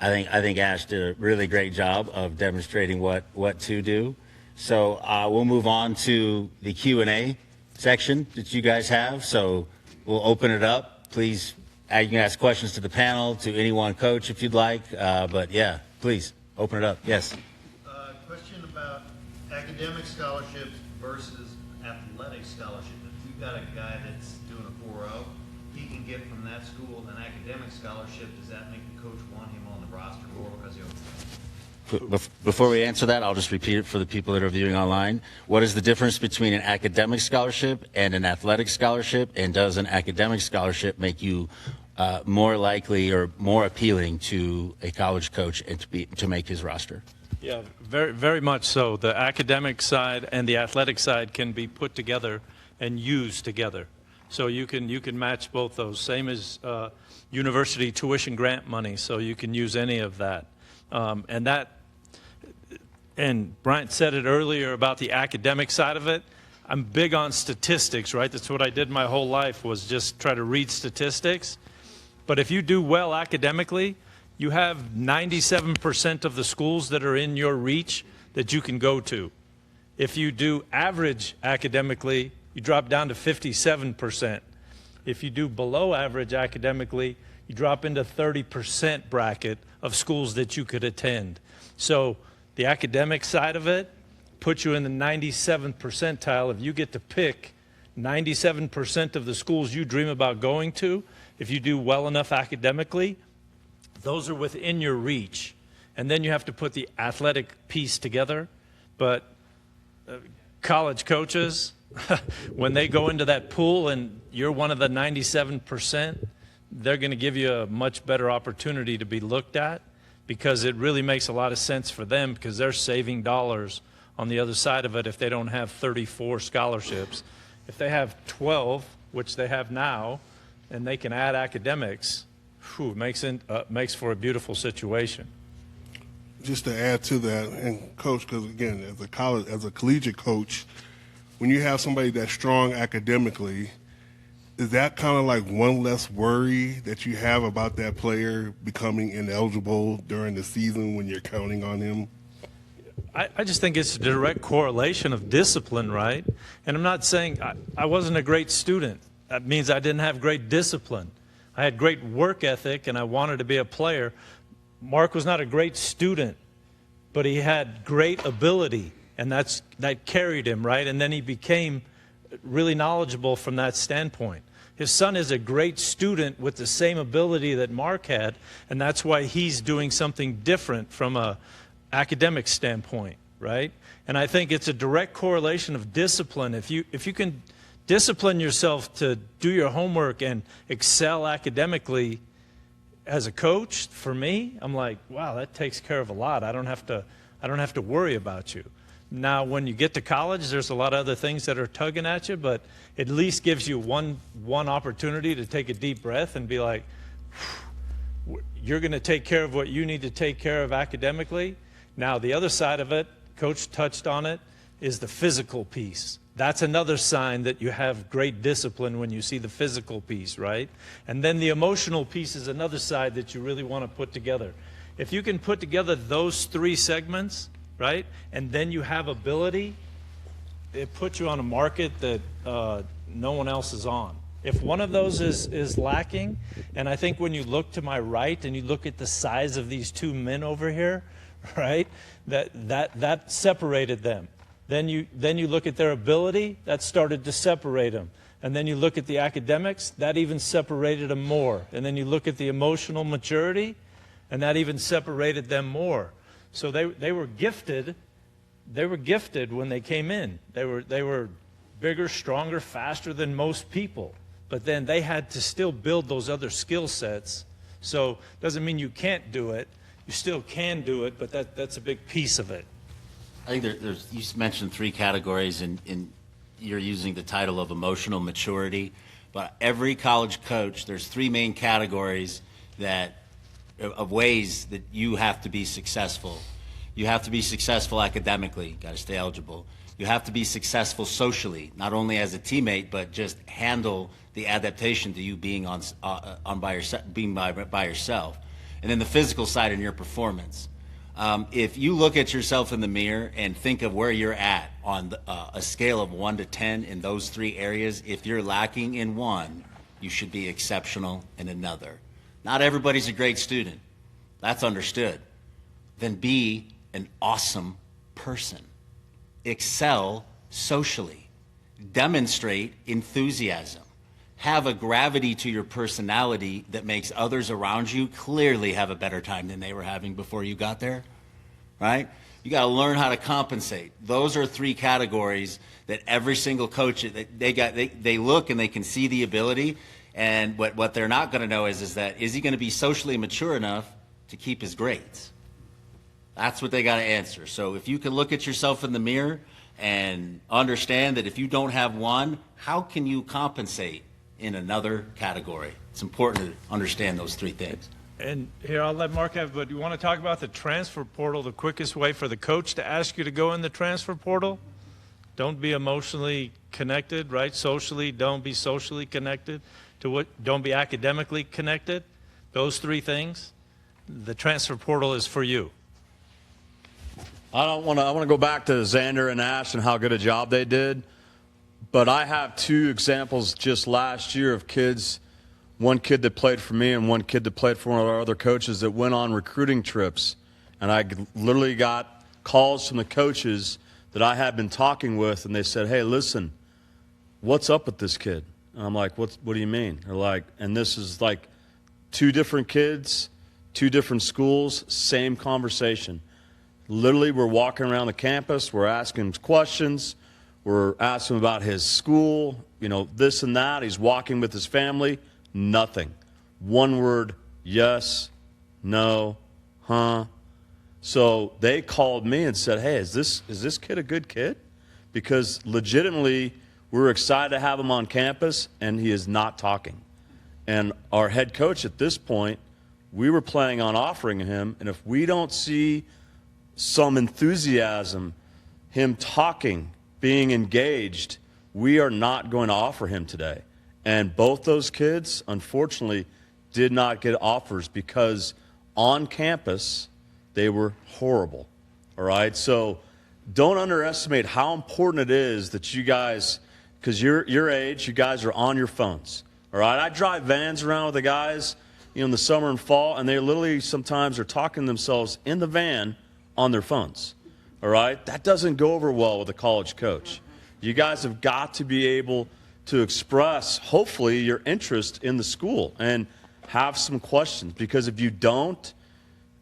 think Ash did a really great job of demonstrating what to do. So we'll move on to the Q&A section that you guys have. So we'll open it up. Please, you can ask questions to the panel, to anyone, coach, if you'd like. But yeah, please open it up. Yes. Question about academic scholarships versus athletic scholarship. If you've got a guy that's doing a 4.0, he can get from that school an academic scholarship. Does that make the coach want him on the roster more because he'll? Before we answer that, I'll just repeat it for the people that are viewing online. What is the difference between an academic scholarship and an athletic scholarship? And does an academic scholarship make you more likely or more appealing to a college coach and to make his roster? Yeah, very, very much so. The academic side and the athletic side can be put together and used together. So you can match both those. Same as university tuition grant money. So you can use any of that. And Bryant said it earlier about the academic side of it. I'm big on statistics, right? That's what I did my whole life, was just try to read statistics. But if you do well academically, you have 97% of the schools that are in your reach that you can go to. If you do average academically, you drop down to 57%. If you do below average academically, you drop into 30% bracket of schools that you could attend. So the academic side of it puts you in the 97th percentile. If you get to pick 97% of the schools you dream about going to, if you do well enough academically, those are within your reach. And then you have to put the athletic piece together. But college coaches, when they go into that pool and you're one of the 97%, they're going to give you a much better opportunity to be looked at, because it really makes a lot of sense for them, because they're saving dollars on the other side of it if they don't have 34 scholarships. If they have 12, which they have now, and they can add academics, it makes for a beautiful situation. Just to add to that, and coach, because again, as a collegiate coach, when you have somebody that's strong academically, is that kind of like one less worry that you have about that player becoming ineligible during the season when you're counting on him? I just think it's a direct correlation of discipline, right? And I'm not saying I wasn't a great student. That means I didn't have great discipline. I had great work ethic, and I wanted to be a player. Mark was not a great student, but he had great ability, and that carried him, right? And then he became really knowledgeable from that standpoint. His son is a great student with the same ability that Mark had, and that's why he's doing something different from a academic standpoint, right? And I think it's a direct correlation of discipline. If you can discipline yourself to do your homework and excel academically as a coach, for me, I'm like, wow, that takes care of a lot. I don't have to worry about you. Now, when you get to college, there's a lot of other things that are tugging at you, but at least gives you one opportunity to take a deep breath and be like, you're going to take care of what you need to take care of academically. Now, the other side of it, Coach touched on it, is the physical piece. That's another sign that you have great discipline when you see the physical piece, right? And then the emotional piece is another side that you really want to put together. If you can put together those three segments, right, and then you have ability, it puts you on a market that no one else is on. If one of those is lacking, and I think when you look to my right and you look at the size of these two men over here, right, that separated them. Then you look at their ability, that started to separate them. And then you look at the academics, that even separated them more. And then you look at the emotional maturity, and that even separated them more. So they were gifted. They were gifted when they came in. They were bigger, stronger, faster than most people. But then they had to still build those other skill sets. So doesn't mean you can't do it. You still can do it, but that's a big piece of it. I think you mentioned three categories, and you're using the title of emotional maturity. But every college coach, there's three main categories of ways that you have to be successful. You have to be successful academically, got to stay eligible. You have to be successful socially, not only as a teammate, but just handle the adaptation to you being by yourself. And then the physical side in your performance. If you look at yourself in the mirror and think of where you're at on a scale of 1 to 10 in those three areas, if you're lacking in one, you should be exceptional in another. Not everybody's a great student. That's understood. Then be an awesome person. Excel socially. Demonstrate enthusiasm. Have a gravity to your personality that makes others around you clearly have a better time than they were having before you got there, right? You got to learn how to compensate. Those are three categories that every single coach, they look and they can see the ability, and what they're not going to know is he going to be socially mature enough to keep his grades? That's what they got to answer. So if you can look at yourself in the mirror and understand that if you don't have one, how can you compensate in another category? It's important to understand those three things. And here, I'll let Mark have, but you want to talk about the transfer portal, the quickest way for the coach to ask you to go in the transfer portal? Don't be emotionally connected, right? Socially, don't be socially connected. Don't be academically connected. Those three things, the transfer portal is for you. I want to go back to Xander and Ash and how good a job they did. But I have two examples just last year of kids, one kid that played for me and one kid that played for one of our other coaches that went on recruiting trips. And I literally got calls from the coaches that I had been talking with, and they said, hey, listen, what's up with this kid? And I'm like, what do you mean? They're like, and this is like two different kids, two different schools, same conversation. Literally, we're walking around the campus, we're asking questions, we're asking about his school, this and that. He's walking with his family, nothing. One word, yes, no, huh. So they called me and said, hey, is this kid a good kid? Because legitimately, we're excited to have him on campus, and he is not talking. And our head coach at this point, we were planning on offering him, and if we don't see some enthusiasm, him talking, being engaged, we are not going to offer him today. And both those kids, unfortunately, did not get offers because on campus, they were horrible. All right? So don't underestimate how important it is that you guys, because your age, you guys are on your phones. All right? I drive vans around with the guys, in the summer and fall, and they literally sometimes are talking to themselves in the van on their phones. All right? That doesn't go over well with a college coach. You guys have got to be able to express, hopefully, your interest in the school and have some questions. Because if you don't,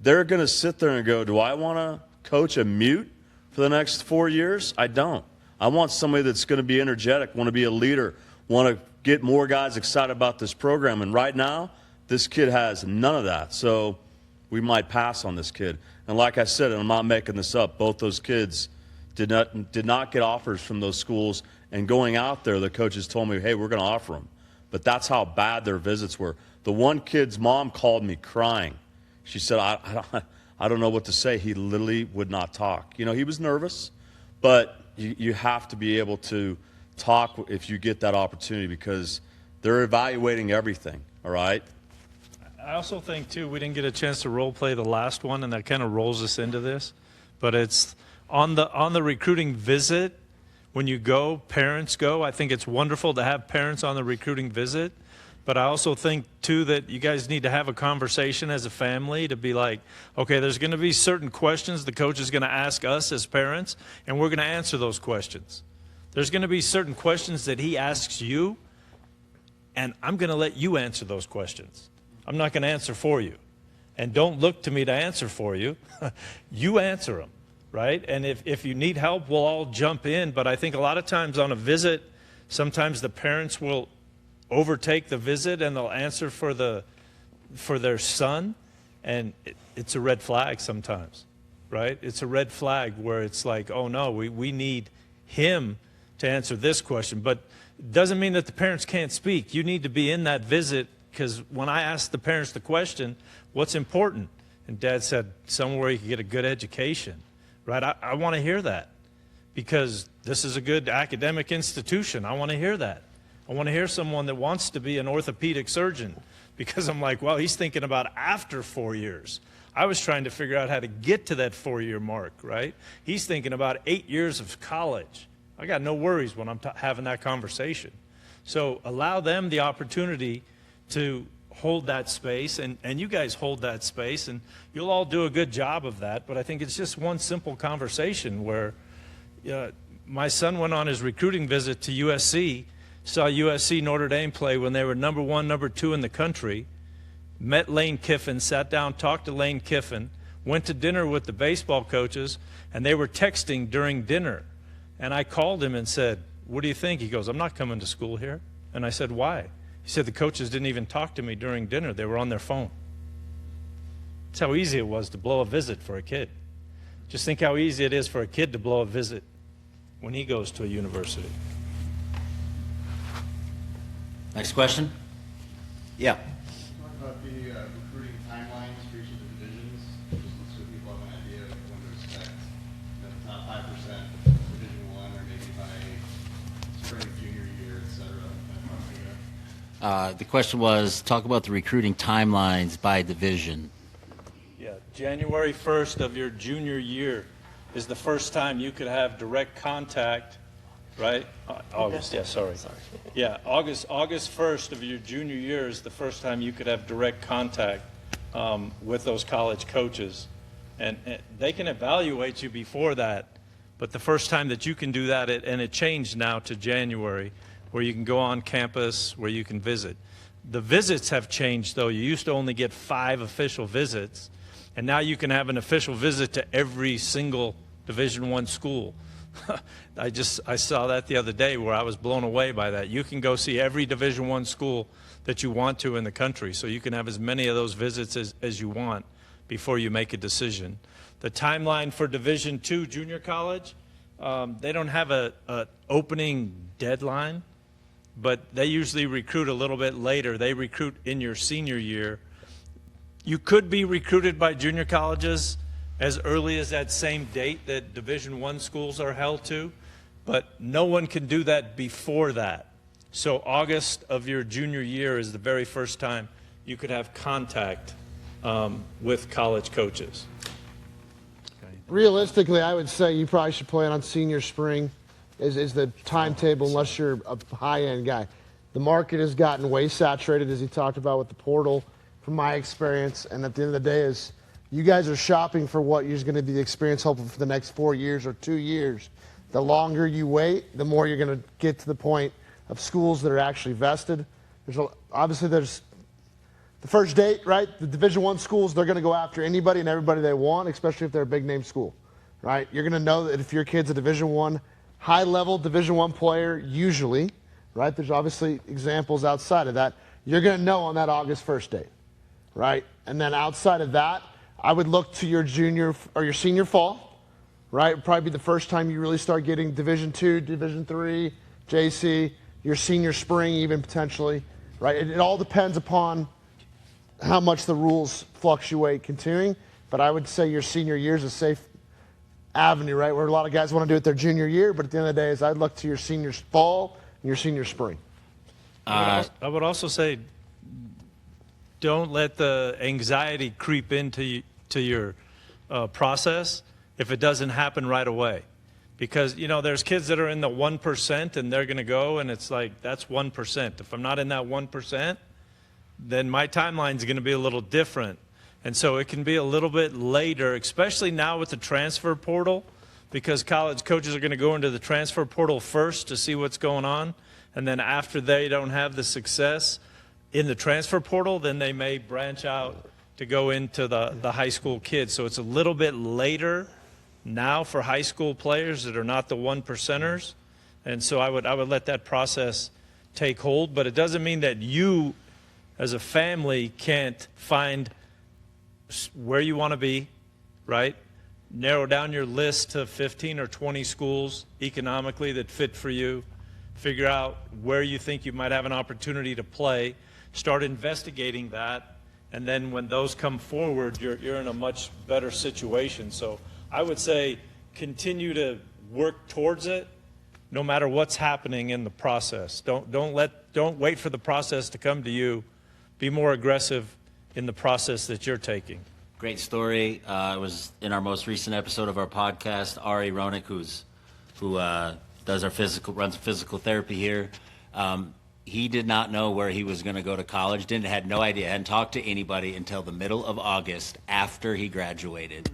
they're going to sit there and go, do I want to coach a mute for the next 4 years? I don't. I want somebody that's going to be energetic, want to be a leader, want to get more guys excited about this program. And right now, this kid has none of that. So we might pass on this kid. And like I said, and I'm not making this up, both those kids did not get offers from those schools. And going out there, the coaches told me, hey, we're going to offer them. But that's how bad their visits were. The one kid's mom called me crying. She said, I don't know what to say. He literally would not talk. You know, he was nervous, but you have to be able to talk if you get that opportunity, because they're evaluating everything, all right? I also think, too, we didn't get a chance to role play the last one, and that kind of rolls us into this. But it's on the recruiting visit, when you go, parents go. I think it's wonderful to have parents on the recruiting visit. But I also think, too, that you guys need to have a conversation as a family to be like, okay, there's going to be certain questions the coach is going to ask us as parents, and we're going to answer those questions. There's going to be certain questions that he asks you, and I'm going to let you answer those questions. I'm not going to answer for you. And don't look to me to answer for you. You answer them, right? And if you need help, we'll all jump in. But I think a lot of times on a visit, sometimes the parents will overtake the visit and they'll answer for their son, and it's a red flag sometimes, right? It's a red flag where it's like, oh no, we need him to answer this question. But it doesn't mean that the parents can't speak. You need to be in that visit, because when I asked the parents the question, what's important? And Dad said, somewhere you can get a good education, right? I want to hear that, because this is a good academic institution. I want to hear that. I want to hear someone that wants to be an orthopedic surgeon, because I'm like, well, he's thinking about after 4 years. I was trying to figure out how to get to that 4-year mark, right? He's thinking about 8 years of college. I got no worries when I'm having that conversation. So allow them the opportunity to hold that space, and you guys hold that space, and you'll all do a good job of that. But I think it's just one simple conversation where my son went on his recruiting visit to USC, saw USC Notre Dame play when they were number 1, number 2 in the country, met Lane Kiffin, sat down, talked to Lane Kiffin, went to dinner with the baseball coaches, and they were texting during dinner. And I called him and said, what do you think? He goes, I'm not coming to school here. And I said, why? He said, the coaches didn't even talk to me during dinner. They were on their phone. That's how easy it was to blow a visit for a kid. Just think how easy it is for a kid to blow a visit when he goes to a university. Next question? Yeah. Talk about the recruiting timelines for each of the divisions, just so people have an idea of when to expect the top 5%, Division I, or maybe by spring, junior year, et cetera. The question was, talk about the recruiting timelines by division. Yeah, January 1st of your junior year is the first time you could have direct contact, right? August, yeah, sorry. Yeah, August 1st of your junior year is the first time you could have direct contact with those college coaches. And they can evaluate you before that, but the first time that you can do that, and it changed now to January, where you can go on campus, where you can visit. The visits have changed, though. You used to only get 5 official visits, and now you can have an official visit to every single Division I school. I saw that the other day, where I was blown away by that. You can go see every Division I school that you want to in the country, so you can have as many of those visits as you want before you make a decision. The timeline for Division II junior college, they don't have an opening deadline, but they usually recruit a little bit later. They recruit in your senior year. You could be recruited by junior colleges as early as that same date that Division I schools are held to, but no one can do that before that. So August of your junior year is the very first time you could have contact with college coaches. Realistically, I would say you probably should plan on senior spring is the timetable, unless you're a high-end guy. The market has gotten way saturated, as he talked about with the portal, from my experience, and at the end of the day is you guys are shopping for what is going to be the experience hopefully for the next 4 years or 2 years. The longer you wait, the more you're going to get to the point of schools that are actually vested. Obviously there's the first date, right? The Division I schools, they're going to go after anybody and everybody they want, especially if they're a big name school. right? You're going to know that if your kid's a Division I, high-level Division I player, usually, right? There's obviously examples outside of that. You're going to know on that August 1st date, right? And then outside of that, I would look to your junior or your senior fall, right? It'd probably be the first time you really start getting Division II, Division III, JC, your senior spring even potentially, right? It all depends upon how much the rules fluctuate continuing, but I would say your senior year is a safe avenue, right? Where a lot of guys want to do it their junior year, but at the end of the day, is I'd look to your senior fall and your senior spring. I would also say, don't let the anxiety creep into your process if it doesn't happen right away. Because, there's kids that are in the 1% and they're going to go, and it's like, that's 1%. If I'm not in that 1%, then my timeline is going to be a little different. And so it can be a little bit later, especially now with the transfer portal, because college coaches are going to go into the transfer portal first to see what's going on. And then after they don't have the success in the transfer portal, then they may branch out to go into the high school kids. So it's a little bit later now for high school players that are not the 1%ers. And so I would let that process take hold. But it doesn't mean that you as a family can't find where you want to be, right? Narrow down your list to 15 or 20 schools economically that fit for you. Figure out where you think you might have an opportunity to play. Start investigating that. And then when those come forward, you're in a much better situation. So I would say continue to work towards it no matter what's happening in the process. Don't wait for the process to come to you. Be more aggressive in the process that you're taking. Great story. It was in our most recent episode of our podcast, Ari Ronick, who runs physical therapy here. He did not know where he was going to go to college, had no idea, hadn't talked to anybody until the middle of August after he graduated.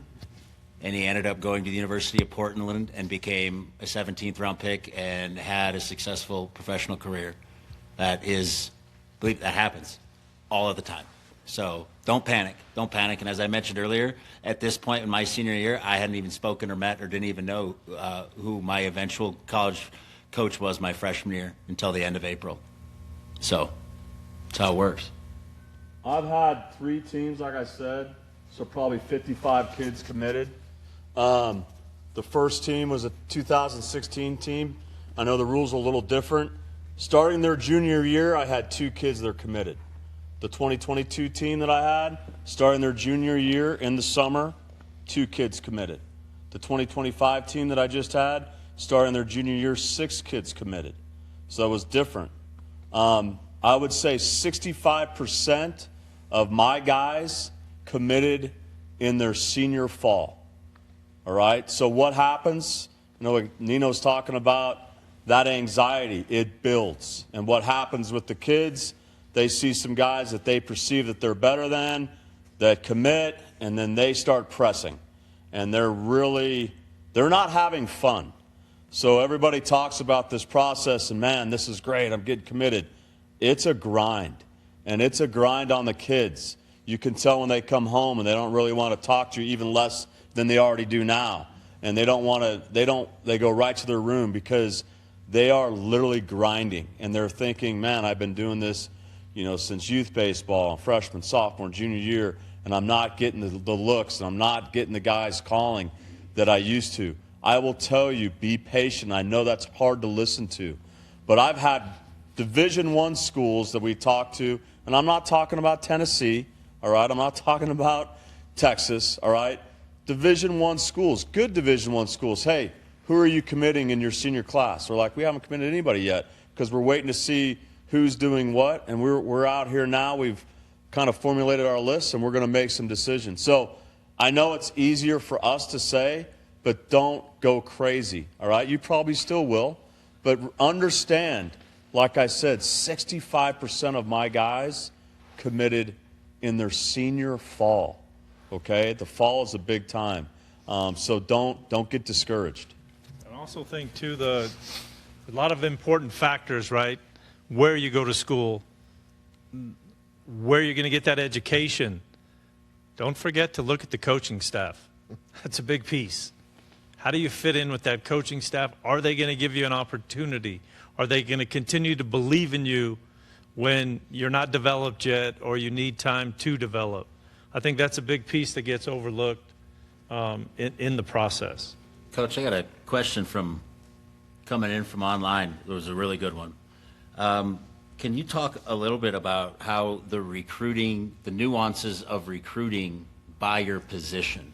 And he ended up going to the University of Portland and became a 17th round pick and had a successful professional career. That happens all of the time. So don't panic. Don't panic. And as I mentioned earlier, at this point in my senior year, I hadn't even spoken or met or didn't even know who my eventual college coach was my freshman year until the end of April. So that's how it works. I've had 3 teams, like I said, so probably 55 kids committed. The first team was a 2016 team. I know the rules are a little different. Starting their junior year, I had 2 kids that are committed. The 2022 team that I had, starting their junior year in the summer, 2 kids committed. The 2025 team that I just had, starting their junior year, 6 kids committed. So that was different. I would say 65% of my guys committed in their senior fall. All right? So what happens? What Nino's talking about, that anxiety, it builds. And what happens with the kids, they see some guys that they perceive that they're better than, that commit, and then they start pressing. And they're not having fun. So everybody talks about this process, and man, this is great, I'm getting committed. It's a grind, and it's a grind on the kids. You can tell when they come home and they don't really want to talk to you, even less than they already do now. And they go right to their room because they are literally grinding. And they're thinking, man, I've been doing this, since youth baseball, freshman, sophomore, junior year, and I'm not getting the looks, and I'm not getting the guys calling that I used to. I will tell you, be patient. I know that's hard to listen to. But I've had Division I schools that we talked to, and I'm not talking about Tennessee, all right? I'm not talking about Texas, all right? Division I schools, good Division I schools. Hey, who are you committing in your senior class? We're like, we haven't committed anybody yet because we're waiting to see who's doing what, and we're out here now. We've kind of formulated our lists, and we're going to make some decisions. So I know it's easier for us to say, but don't go crazy, all right? You probably still will, but understand, like I said, 65% of my guys committed in their senior fall, okay? The fall is a big time, so don't get discouraged. I also think, too, a lot of important factors, right? Where you go to school, where you're going to get that education. Don't forget to look at the coaching staff. That's a big piece. How do you fit in with that coaching staff? Are they going to give you an opportunity? Are they going to continue to believe in you when you're not developed yet or you need time to develop? I think that's a big piece that gets overlooked in the process. Coach, I got a question from coming in from online. It was a really good one. Can you talk a little bit about how the nuances of recruiting by your position,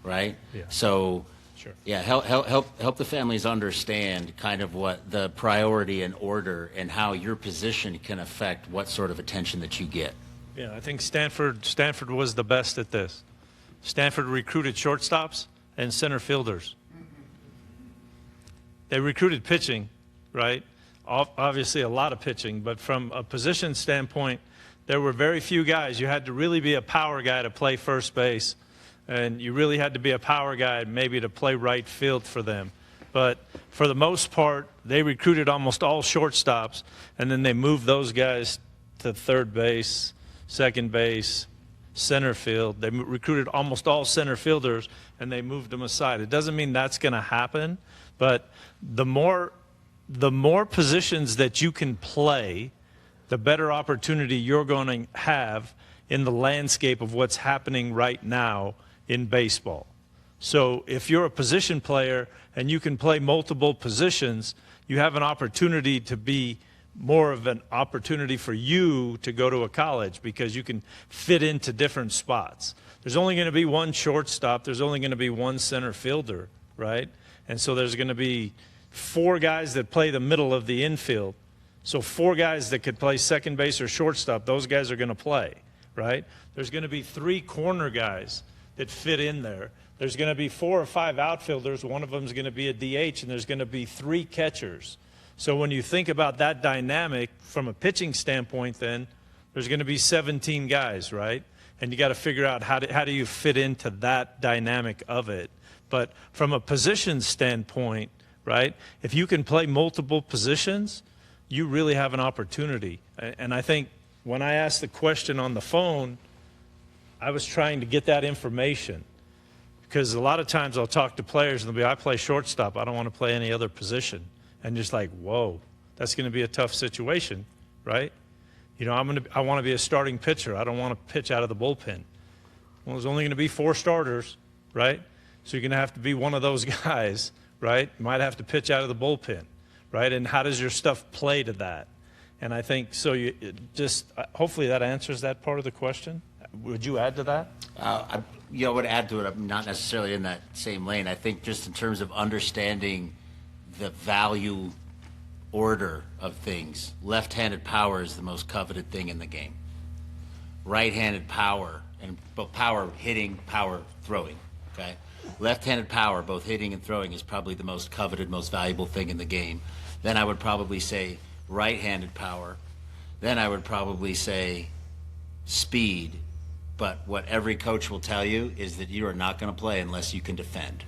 right? Yeah. So, Sure. yeah, help the families understand kind of what the priority and order and how your position can affect what sort of attention that you get. Yeah, I think Stanford was the best at this. Stanford recruited shortstops and center fielders. They recruited pitching, right? Obviously a lot of pitching, but from a position standpoint, there were very few guys. You had to really be a power guy to play first base, and you really had to be a power guy maybe to play right field for them. But for the most part, they recruited almost all shortstops, and then they moved those guys to third base, second base, center field. They recruited almost all center fielders, and they moved them aside. It doesn't mean that's going to happen, but the more positions that you can play, the better opportunity you're going to have in the landscape of what's happening right now in baseball. So if you're a position player and you can play multiple positions, you have an opportunity to be more of an opportunity for you to go to a college because you can fit into different spots. There's only going to be one shortstop. There's only going to be one center fielder, right? And so there's going to be 4 guys that play the middle of the infield. So 4 guys that could play second base or shortstop, those guys are going to play, right? There's going to be 3 corner guys that fit in there. There's going to be 4 or 5 outfielders. One of them is going to be a DH, and there's going to be 3 catchers. So when you think about that dynamic from a pitching standpoint, then there's going to be 17 guys, right? And you got to figure out how do you fit into that dynamic of it. But from a position standpoint, right, if you can play multiple positions, you really have an opportunity. And I think when I asked the question on the phone, I was trying to get that information. Because a lot of times I'll talk to players and they'll be, I play shortstop. I don't want to play any other position. And just like, whoa, that's going to be a tough situation, right? You know, I want to be a starting pitcher. I don't want to pitch out of the bullpen. Well, there's only going to be 4 starters, right? So you're going to have to be one of those guys, right? You might have to pitch out of the bullpen, right? And how does your stuff play to that? And I think so. Hopefully that answers that part of the question. Would you add to that? I would add to it. I'm not necessarily in that same lane. I think just in terms of understanding the value order of things, left-handed power is the most coveted thing in the game. Right-handed power, and both power hitting, power throwing, okay? Left-handed power, both hitting and throwing, is probably the most coveted, most valuable thing in the game. Then I would probably say right-handed power. Then I would probably say speed. But what every coach will tell you is that you are not going to play unless you can defend.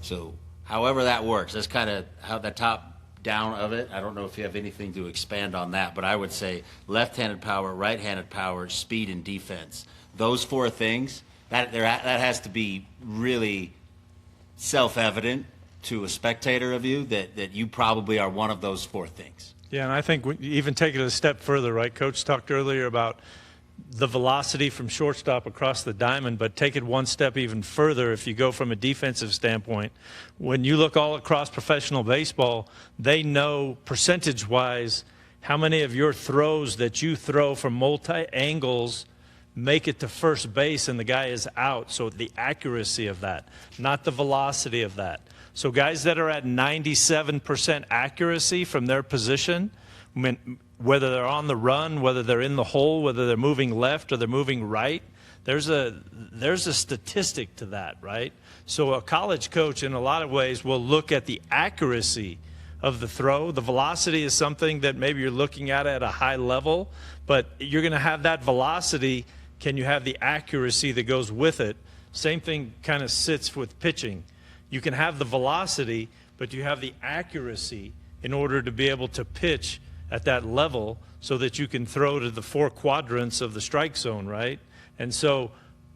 So however that works, that's kind of how the top down of it. I don't know if you have anything to expand on that, but I would say left-handed power, right-handed power, speed, and defense. Those 4 things, that has to be really self-evident to a spectator of you that you probably are one of those 4 things. Yeah, and I think even take it a step further, right? Coach talked earlier about the velocity from shortstop across the diamond, but take it one step even further if you go from a defensive standpoint. When you look all across professional baseball, they know percentage-wise how many of your throws that you throw from multi-angles make it to first base and the guy is out. So the accuracy of that, not the velocity of that. So guys that are at 97% accuracy from their position, whether they're on the run, whether they're in the hole, whether they're moving left or they're moving right, there's a statistic to that, right? So a college coach in a lot of ways will look at the accuracy of the throw. The velocity is something that maybe you're looking at a high level, but you're going to have that velocity. Can you have the accuracy that goes with it? Same thing kind of sits with pitching. You can have the velocity, but you have the accuracy in order to be able to pitch at that level so that you can throw to the 4 quadrants of the strike zone, right? And so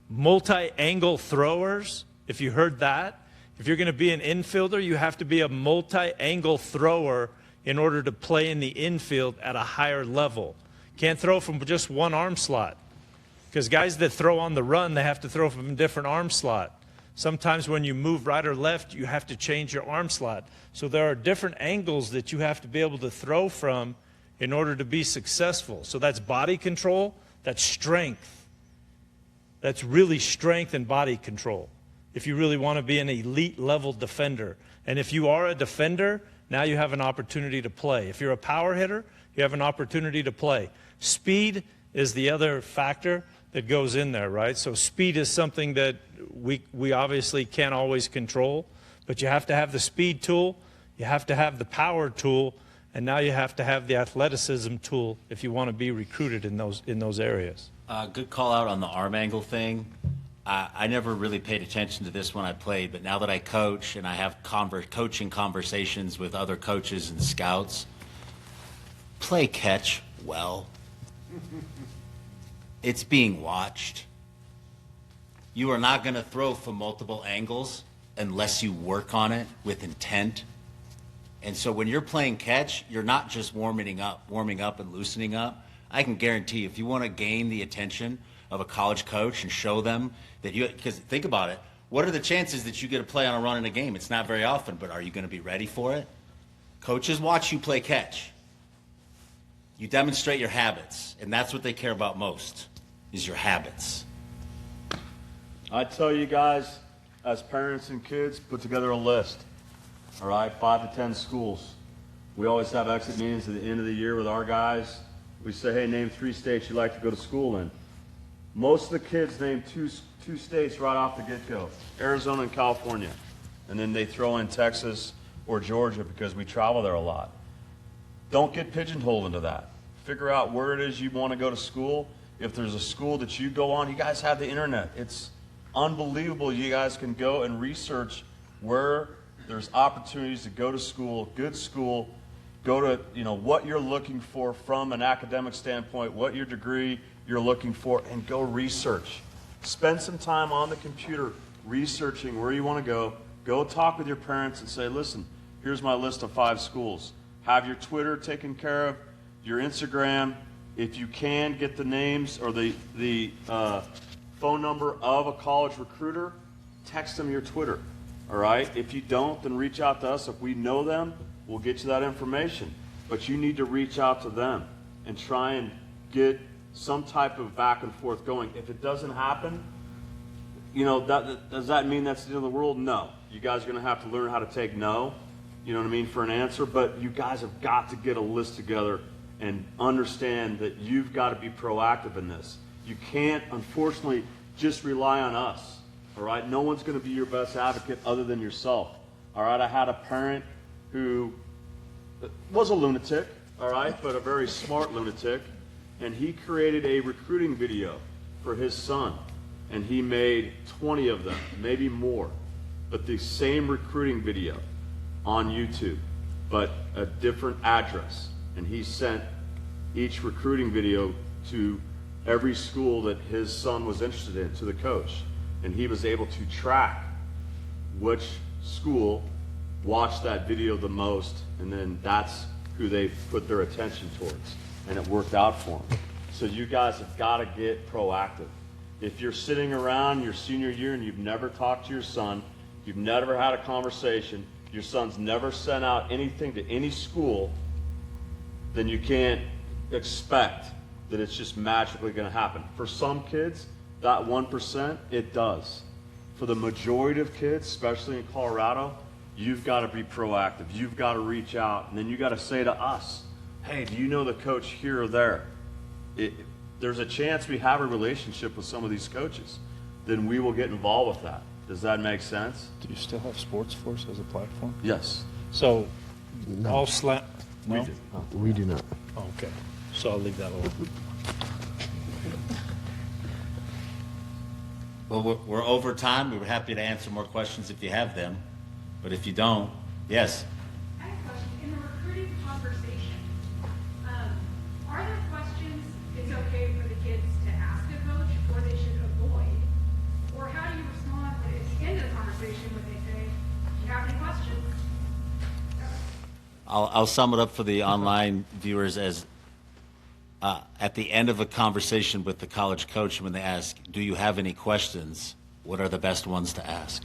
multi-angle throwers, if you heard that, If you're going to be an infielder, you have to be a multi-angle thrower in order to play in the infield at a higher level. Can't throw from just one arm slot, because guys that throw on the run, they have to throw from a different arm slot. Sometimes when you move right or left, you have to change your arm slot. So there are different angles that you have to be able to throw from in order to be successful. So that's body control, that's strength. That's really strength and body control if you really want to be an elite level defender. And if you are a defender, now you have an opportunity to play. If you're a power hitter, you have an opportunity to play. Speed is the other factor that goes in there, right? So speed is something that we obviously can't always control, but you have to have the speed tool, you have to have the power tool, and now you have to have the athleticism tool if you want to be recruited in those areas. Good call out on the arm angle thing. I never really paid attention to this when I played, but now that I coach and I have coaching conversations with other coaches and scouts, play catch well. It's being watched. You are not going to throw from multiple angles unless you work on it with intent. And so when you're playing catch, you're not just warming up and loosening up. I can guarantee if you want to gain the attention of a college coach and show them that because think about it, what are the chances that you get to play on a run in a game? It's not very often, but are you going to be ready for it? Coaches watch you play catch. You demonstrate your habits, and that's what they care about most, is your habits. I tell you guys, as parents and kids, put together a list. All right, 5 to 10 schools. We always have exit meetings at the end of the year with our guys. We say, hey, name 3 states you'd like to go to school in. Most of the kids name two states right off the get-go, Arizona and California. And then they throw in Texas or Georgia because we travel there a lot. Don't get pigeonholed into that. Figure out where it is you want to go to school. If there's a school that you go on, you guys have the internet. It's unbelievable. You guys can go and research where there's opportunities to go to school, good school, go to, what you're looking for from an academic standpoint, what your degree you're looking for, and go research. Spend some time on the computer researching where you want to go. Go talk with your parents and say, listen, here's my list of 5 schools. Have your Twitter taken care of, your Instagram. If you can, get the names or the phone number of a college recruiter, text them your Twitter. All right? If you don't, then reach out to us. If we know them, we'll get you that information. But you need to reach out to them and try and get some type of back and forth going. If it doesn't happen, does that mean that's the end of the world? No. You guys are going to have to learn how to take no, for an answer. But you guys have got to get a list together and understand that you've got to be proactive in this. You can't, unfortunately, just rely on us. All right? No one's going to be your best advocate other than yourself. All right? I had a parent who was a lunatic, all right, but a very smart lunatic, and he created a recruiting video for his son, and he made 20 of them, maybe more, but the same recruiting video on YouTube, but a different address, and he sent each recruiting video to every school that his son was interested in, to the coach, and he was able to track which school watched that video the most, and then that's who they put their attention towards, and it worked out for them. So you guys have got to get proactive. If you're sitting around your senior year and you've never talked to your son, you've never had a conversation, your son's never sent out anything to any school, then you can't expect that it's just magically going to happen. For some kids, that 1%, it does. For the majority of kids, especially in Colorado, you've got to be proactive. You've got to reach out, and then you got to say to us, hey, do you know the coach here or there? There's a chance we have a relationship with some of these coaches. Then we will get involved with that. Does that make sense? Do you still have Sports Force as a platform? Yes. So, No. all slam. No? We do. We do not. Okay. So I'll leave that alone. Well, we're over time. We were happy to answer more questions if you have them. But if you don't, yes. I have a question. In the recruiting conversation, are there questions it's okay for the kids to ask a coach or they should avoid? Or how do you respond when at the end of the conversation when they say, I'll sum it up for the online viewers as at the end of a conversation with the college coach, when they ask, do you have any questions, what are the best ones to ask?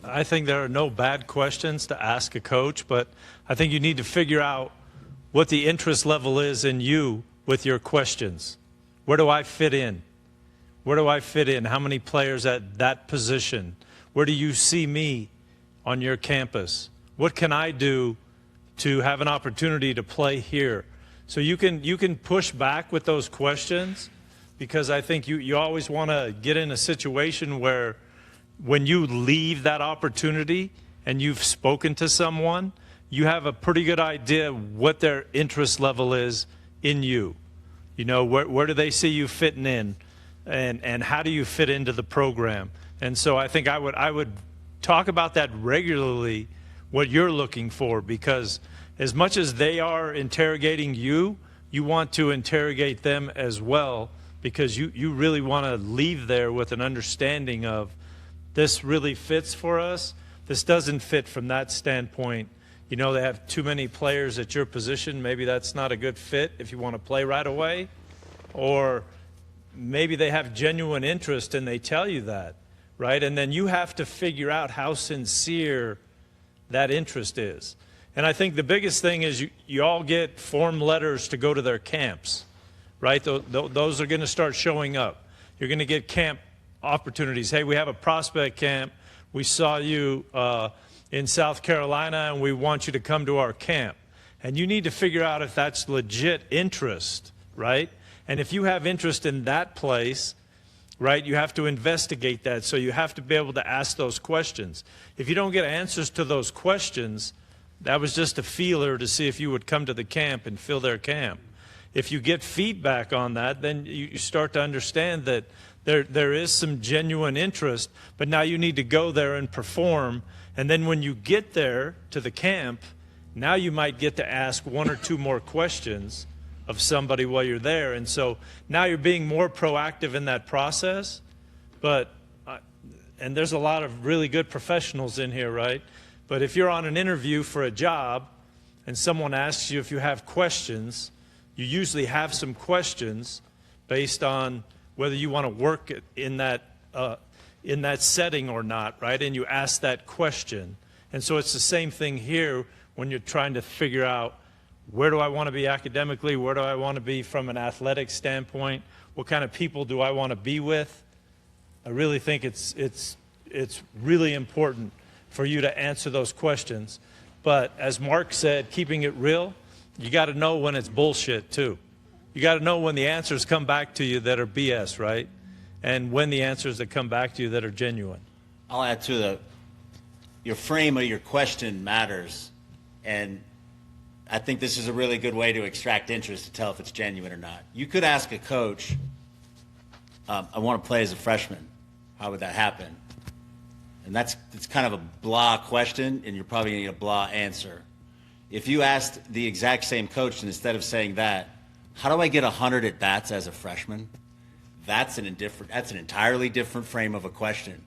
I think there are no bad questions to ask a coach, but I think you need to figure out what the interest level is in you with your questions. Where do I fit in? Where do I fit in? How many players at that position? Where do you see me on your campus? What can I do to have an opportunity to play here? So you can push back with those questions, because I think you always want to get in a situation where when you leave that opportunity and you've spoken to someone, you have a pretty good idea what their interest level is in you. You know, where do they see you fitting in, and how do you fit into the program? And so I think I would talk about that regularly, what you're looking for, because as much as they are interrogating you, you want to interrogate them as well, because you really want to leave there with an understanding of, this really fits for us, this doesn't fit from that standpoint. You know, they have too many players at your position, maybe that's not a good fit if you want to play right away, or maybe they have genuine interest and they tell you that, right? And then you have to figure out how sincere that interest is. And I think the biggest thing is you all get form letters to go to their camps, right? Those are going to start showing up. You're going to get camp opportunities. Hey, we have a prospect camp. We saw you in South Carolina, and we want you to come to our camp. And you need to figure out if that's legit interest, right? And if you have interest in that place, right, you have to investigate that. So you have to be able to ask those questions. If you don't get answers to those questions, that was just a feeler to see if you would come to the camp and fill their camp. If you get feedback on that, then you start to understand that there is some genuine interest, but now you need to go there and perform. And then when you get there to the camp, now you might get to ask one or two more questions of somebody while you're there. And so now you're being more proactive in that process. But, and there's a lot of really good professionals in here, right? But if you're on an interview for a job and someone asks you if you have questions, you usually have some questions based on whether you want to work in that setting or not, right? And you ask that question. And so it's the same thing here when you're trying to figure out, where do I want to be academically? Where do I want to be from an athletic standpoint? What kind of people do I want to be with? I really think it's really important for you to answer those questions. But as Mark said, keeping it real, you got to know when it's bullshit too. You got to know when the answers come back to you that are BS, right? And when the answers that come back to you that are genuine. I'll add to your frame of your question matters. And I think this is a really good way to extract interest to tell if it's genuine or not. You could ask a coach, I want to play as a freshman. How would that happen? And it's kind of a blah question, and you're probably going to get a blah answer. If you asked the exact same coach, and instead of saying that, how do I get 100 at bats as a freshman? That's an entirely different frame of a question.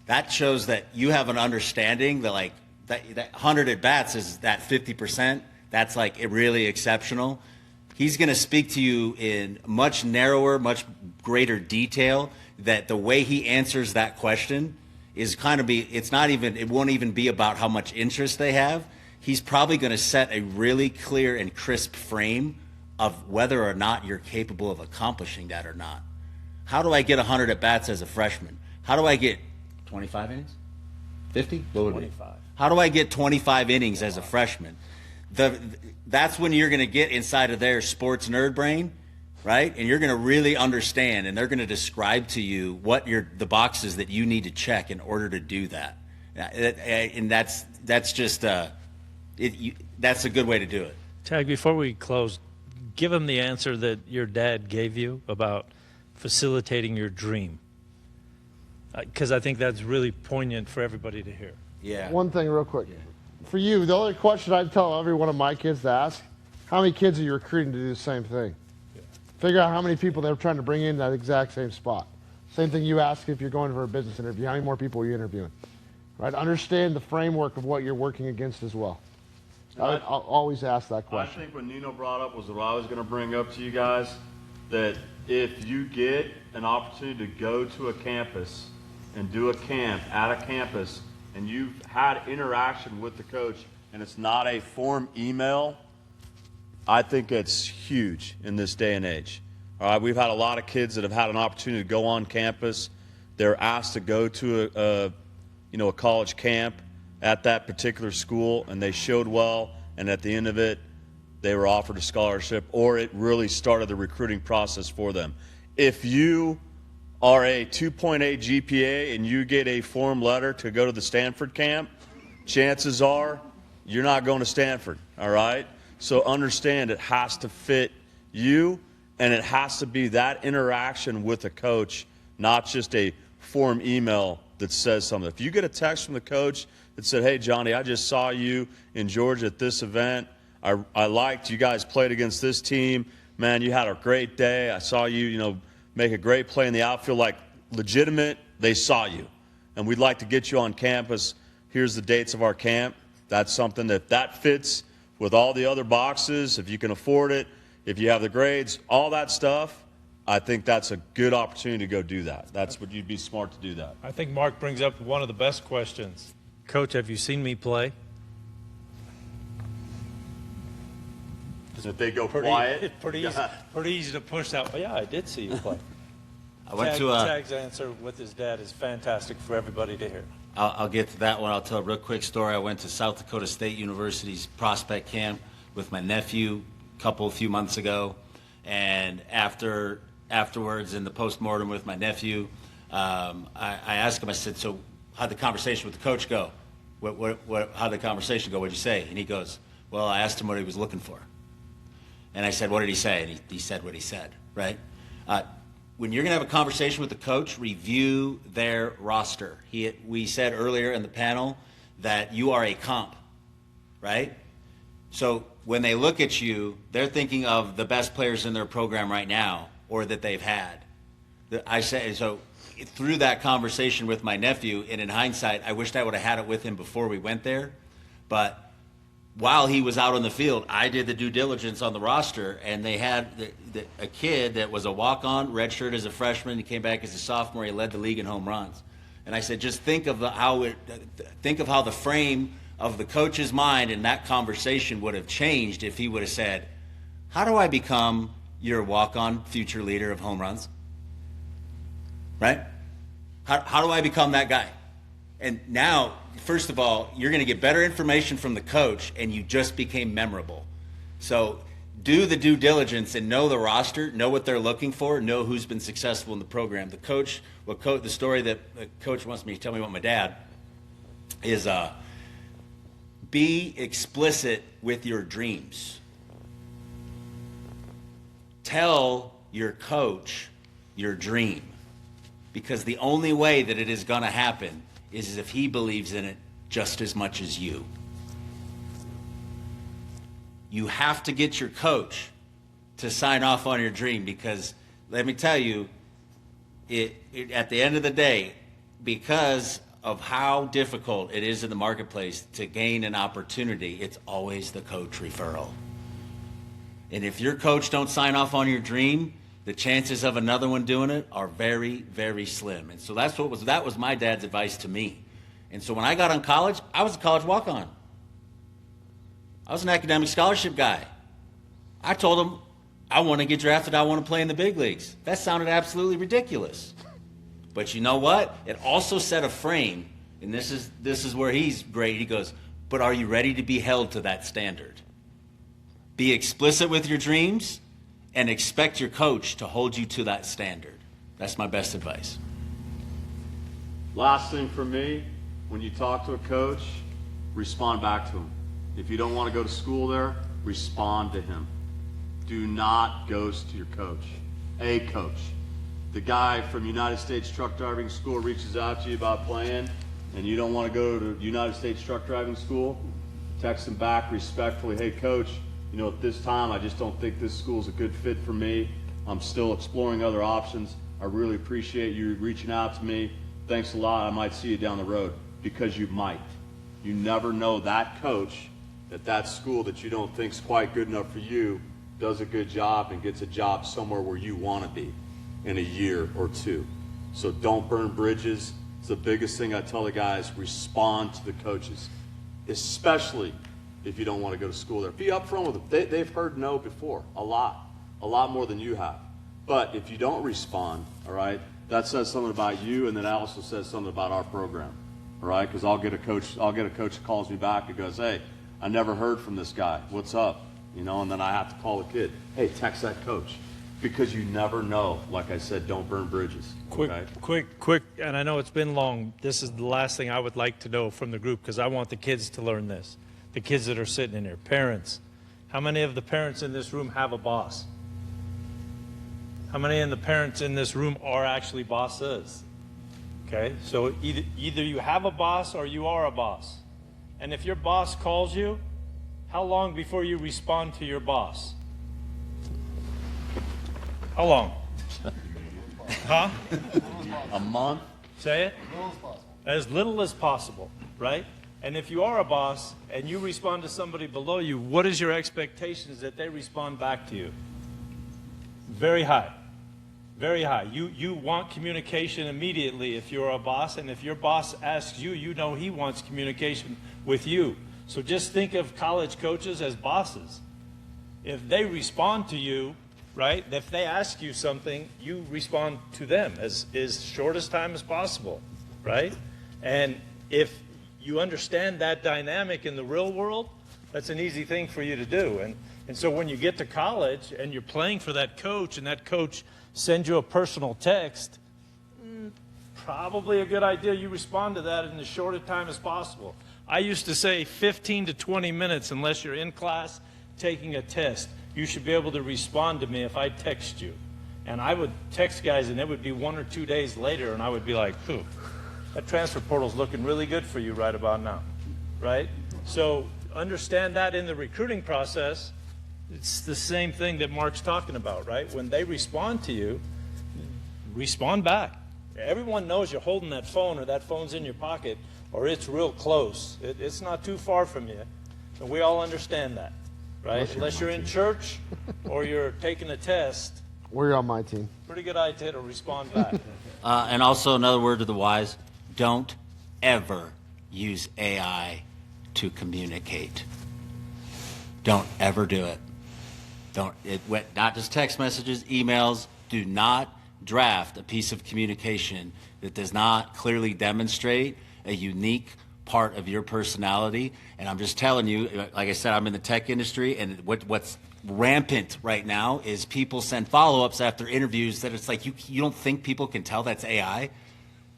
That shows that you have an understanding that that 100 at bats is that 50%. That's really exceptional. He's going to speak to you in much narrower, much greater detail. That the way he answers that question is it won't even be about how much interest they have. He's probably going to set a really clear and crisp frame of whether or not you're capable of accomplishing that or not. How do I get 100 at bats as a freshman? How do I get 25 innings? 50? What would it be? 25. How do I get 25 innings as a freshman? That's when you're going to get inside of their sports nerd brain, right? And you're going to really understand, and they're going to describe to you what the boxes that you need to check in order to do that. And that's a good way to do it. Tagg, before we close, give them the answer that your dad gave you about facilitating your dream, because I think that's really poignant for everybody to hear. Yeah. One thing real quick. For you, the only question I tell every one of my kids to ask, how many kids are you recruiting to do the same thing? Yeah. Figure out how many people they're trying to bring in that exact same spot. Same thing you ask if you're going for a business interview. How many more people are you interviewing? Right? Understand the framework of what you're working against as well. I'll always ask that I question. think what Nino brought up was what I was going to bring up to you guys, that if you get an opportunity to go to a campus and do a camp at a campus, and you've had interaction with the coach, and it's not a form email, I think it's huge in this day and age. All right, we've had a lot of kids that have had an opportunity to go on campus. They're asked to go to a college camp at that particular school, and they showed well, and at the end of it, they were offered a scholarship, or it really started the recruiting process for them. If you are a 2.8 GPA and you get a form letter to go to the Stanford camp, chances are you're not going to Stanford, all right? So understand it has to fit you, and it has to be that interaction with a coach, not just a form email that says something. If you get a text from the coach that said, hey, Johnny, I just saw you in Georgia at this event. I liked you guys played against this team. Man, you had a great day. I saw you, make a great play in the outfield. Like, legitimate, they saw you. And we'd like to get you on campus. Here's the dates of our camp. That's something that fits with all the other boxes. If you can afford it, if you have the grades, all that stuff, I think that's a good opportunity to go do that. That's what you'd be smart to do that. I think Mark brings up one of the best questions. Coach, have you seen me play? If they go quiet. Pretty easy to push that. Well, yeah, I did see you play. I went Tagg's answer with his dad is fantastic for everybody to hear. I'll get to that one. I'll tell a real quick story. I went to South Dakota State University's prospect camp with my nephew a few months ago, and afterwards in the postmortem with my nephew, I asked him. I said, "So how'd the conversation with the coach go? How'd the conversation go? What'd you say?" And he goes, "Well, I asked him what he was looking for." And I said, "What did he say?" And he said what he said, right? When you're going to have a conversation with the coach, review their roster. We said earlier in the panel that you are a comp, right? So when they look at you, they're thinking of the best players in their program right now or that they've had. I say, so through that conversation with my nephew, and in hindsight, I wished I would have had it with him before we went there. But while he was out on the field, I did the due diligence on the roster, and they had a kid that was a walk-on, redshirt as a freshman. He came back as a sophomore. He led the league in home runs. And I said, just think of how the frame of the coach's mind in that conversation would have changed if he would have said, how do I become your walk-on future leader of home runs? Right? How do I become that guy? And now, first of all, you're going to get better information from the coach, and you just became memorable. So do the due diligence and know the roster, know what they're looking for, know who's been successful in the program. The story that the coach wants me to tell me about my dad is be explicit with your dreams. Tell your coach your dream, because the only way that it is going to happen is if he believes in it just as much as you. You have to get your coach to sign off on your dream, because let me tell you, at the end of the day, because of how difficult it is in the marketplace to gain an opportunity, it's always the coach referral. And if your coach don't sign off on your dream, the chances of another one doing it are very, very slim. And so that was my dad's advice to me. And so when I got on college, I was a college walk-on. I was an academic scholarship guy. I told him, I want to get drafted, I want to play in the big leagues. That sounded absolutely ridiculous. But you know what? It also set a frame, and this is where he's great. He goes, but are you ready to be held to that standard? Be explicit with your dreams, and expect your coach to hold you to that standard. That's my best advice. Last thing for me, when you talk to a coach, respond back to him. If you don't want to go to school there, respond to him. Do not ghost your coach. A coach. The guy from United States Truck Driving School reaches out to you about playing, and you don't want to go to United States Truck Driving School, text him back respectfully, hey coach, at this time, I just don't think this school's a good fit for me. I'm still exploring other options. I really appreciate you reaching out to me. Thanks a lot. I might see you down the road, because you might. You never know that coach at that school that you don't think's quite good enough for you does a good job and gets a job somewhere where you want to be in a year or two. So don't burn bridges. It's the biggest thing I tell the guys. Respond to the coaches, especially if you don't want to go to school there. Be upfront with them. They've heard no before, a lot more than you have. But if you don't respond, all right, that says something about you, and then that also says something about our program, all right? Because I'll get a coach that calls me back and goes, hey, I never heard from this guy. What's up? You know, and then I have to call the kid. Hey, text that coach. Because you never know. Like I said, don't burn bridges. Okay? Quick, and I know it's been long. This is the last thing I would like to know from the group because I want the kids to learn this. The kids that are sitting in here, parents. How many of the parents in this room have a boss? How many of the parents in this room are actually bosses? Okay, so either you have a boss or you are a boss. And if your boss calls you, how long before you respond to your boss? How long? Huh? A month? Say it? As little as possible, right? And if you are a boss and you respond to somebody below you, what is your expectations that they respond back to you? Very high. Very high. You want communication immediately if you're a boss, and if your boss asks you, you know he wants communication with you. So just think of college coaches as bosses. If they respond to you, right, if they ask you something, you respond to them as short as time as possible, right? And if you understand that dynamic in the real world, that's an easy thing for you to do. And so when you get to college and you're playing for that coach and that coach sends you a personal text, probably a good idea you respond to that in as short a time as possible. I used to say 15 to 20 minutes unless you're in class taking a test. You should be able to respond to me if I text you. And I would text guys and it would be 1 or 2 days later and I would be like, that transfer portal's looking really good for you right about now, right? So understand that in the recruiting process, it's the same thing that Mark's talking about, right? When they respond to you, respond back. Everyone knows you're holding that phone or that phone's in your pocket or it's real close. It's not too far from you. And we all understand that, right? Unless you're in church or you're taking a test. Or you're on my team. Pretty good idea to respond back. And also another word to the wise, don't ever use AI to communicate. Don't ever do it. Not just text messages, emails. Do not draft a piece of communication that does not clearly demonstrate a unique part of your personality. And I'm just telling you, like I said, I'm in the tech industry, and what's rampant right now is people send follow-ups after interviews that it's like, you don't think people can tell that's AI?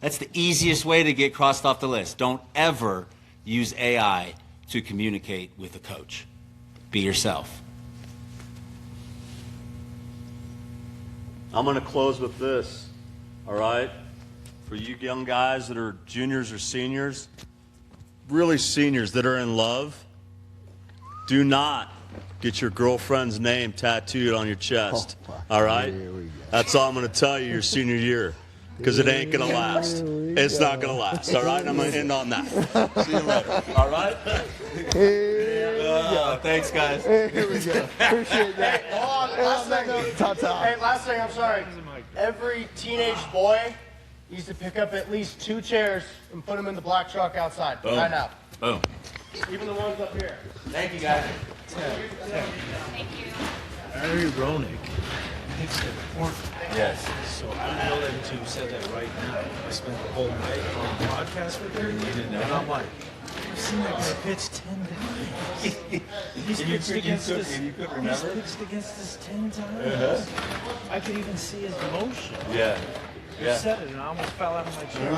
That's the easiest way to get crossed off the list. Don't ever use AI to communicate with a coach. Be yourself. I'm going to close with this, all right? For you young guys that are juniors or seniors, really seniors that are in love, do not get your girlfriend's name tattooed on your chest, all right? That's all I'm going to tell you your senior year, because it ain't going to last. It's not going to last, all right? I'm going to end on that. See you later, all right? Thanks, guys. Here we go. Appreciate that. Last thing. Ta-ta. Hey, last thing, I'm sorry. Every teenage boy needs to pick up at least 2 chairs and put them in the black truck outside. Boom. Right now. Boom. Even the ones up here. Thank you, guys. Thank you. Harry Ronick. Yes. So I know that you said that right now. I spent the whole night on the podcast with her, and I'm like, I've seen that guy pitch 10 times. He's pitched against us. He's pitched against us 10 times. I could even see his motion. Yeah. You said it, and I almost fell out of my chair.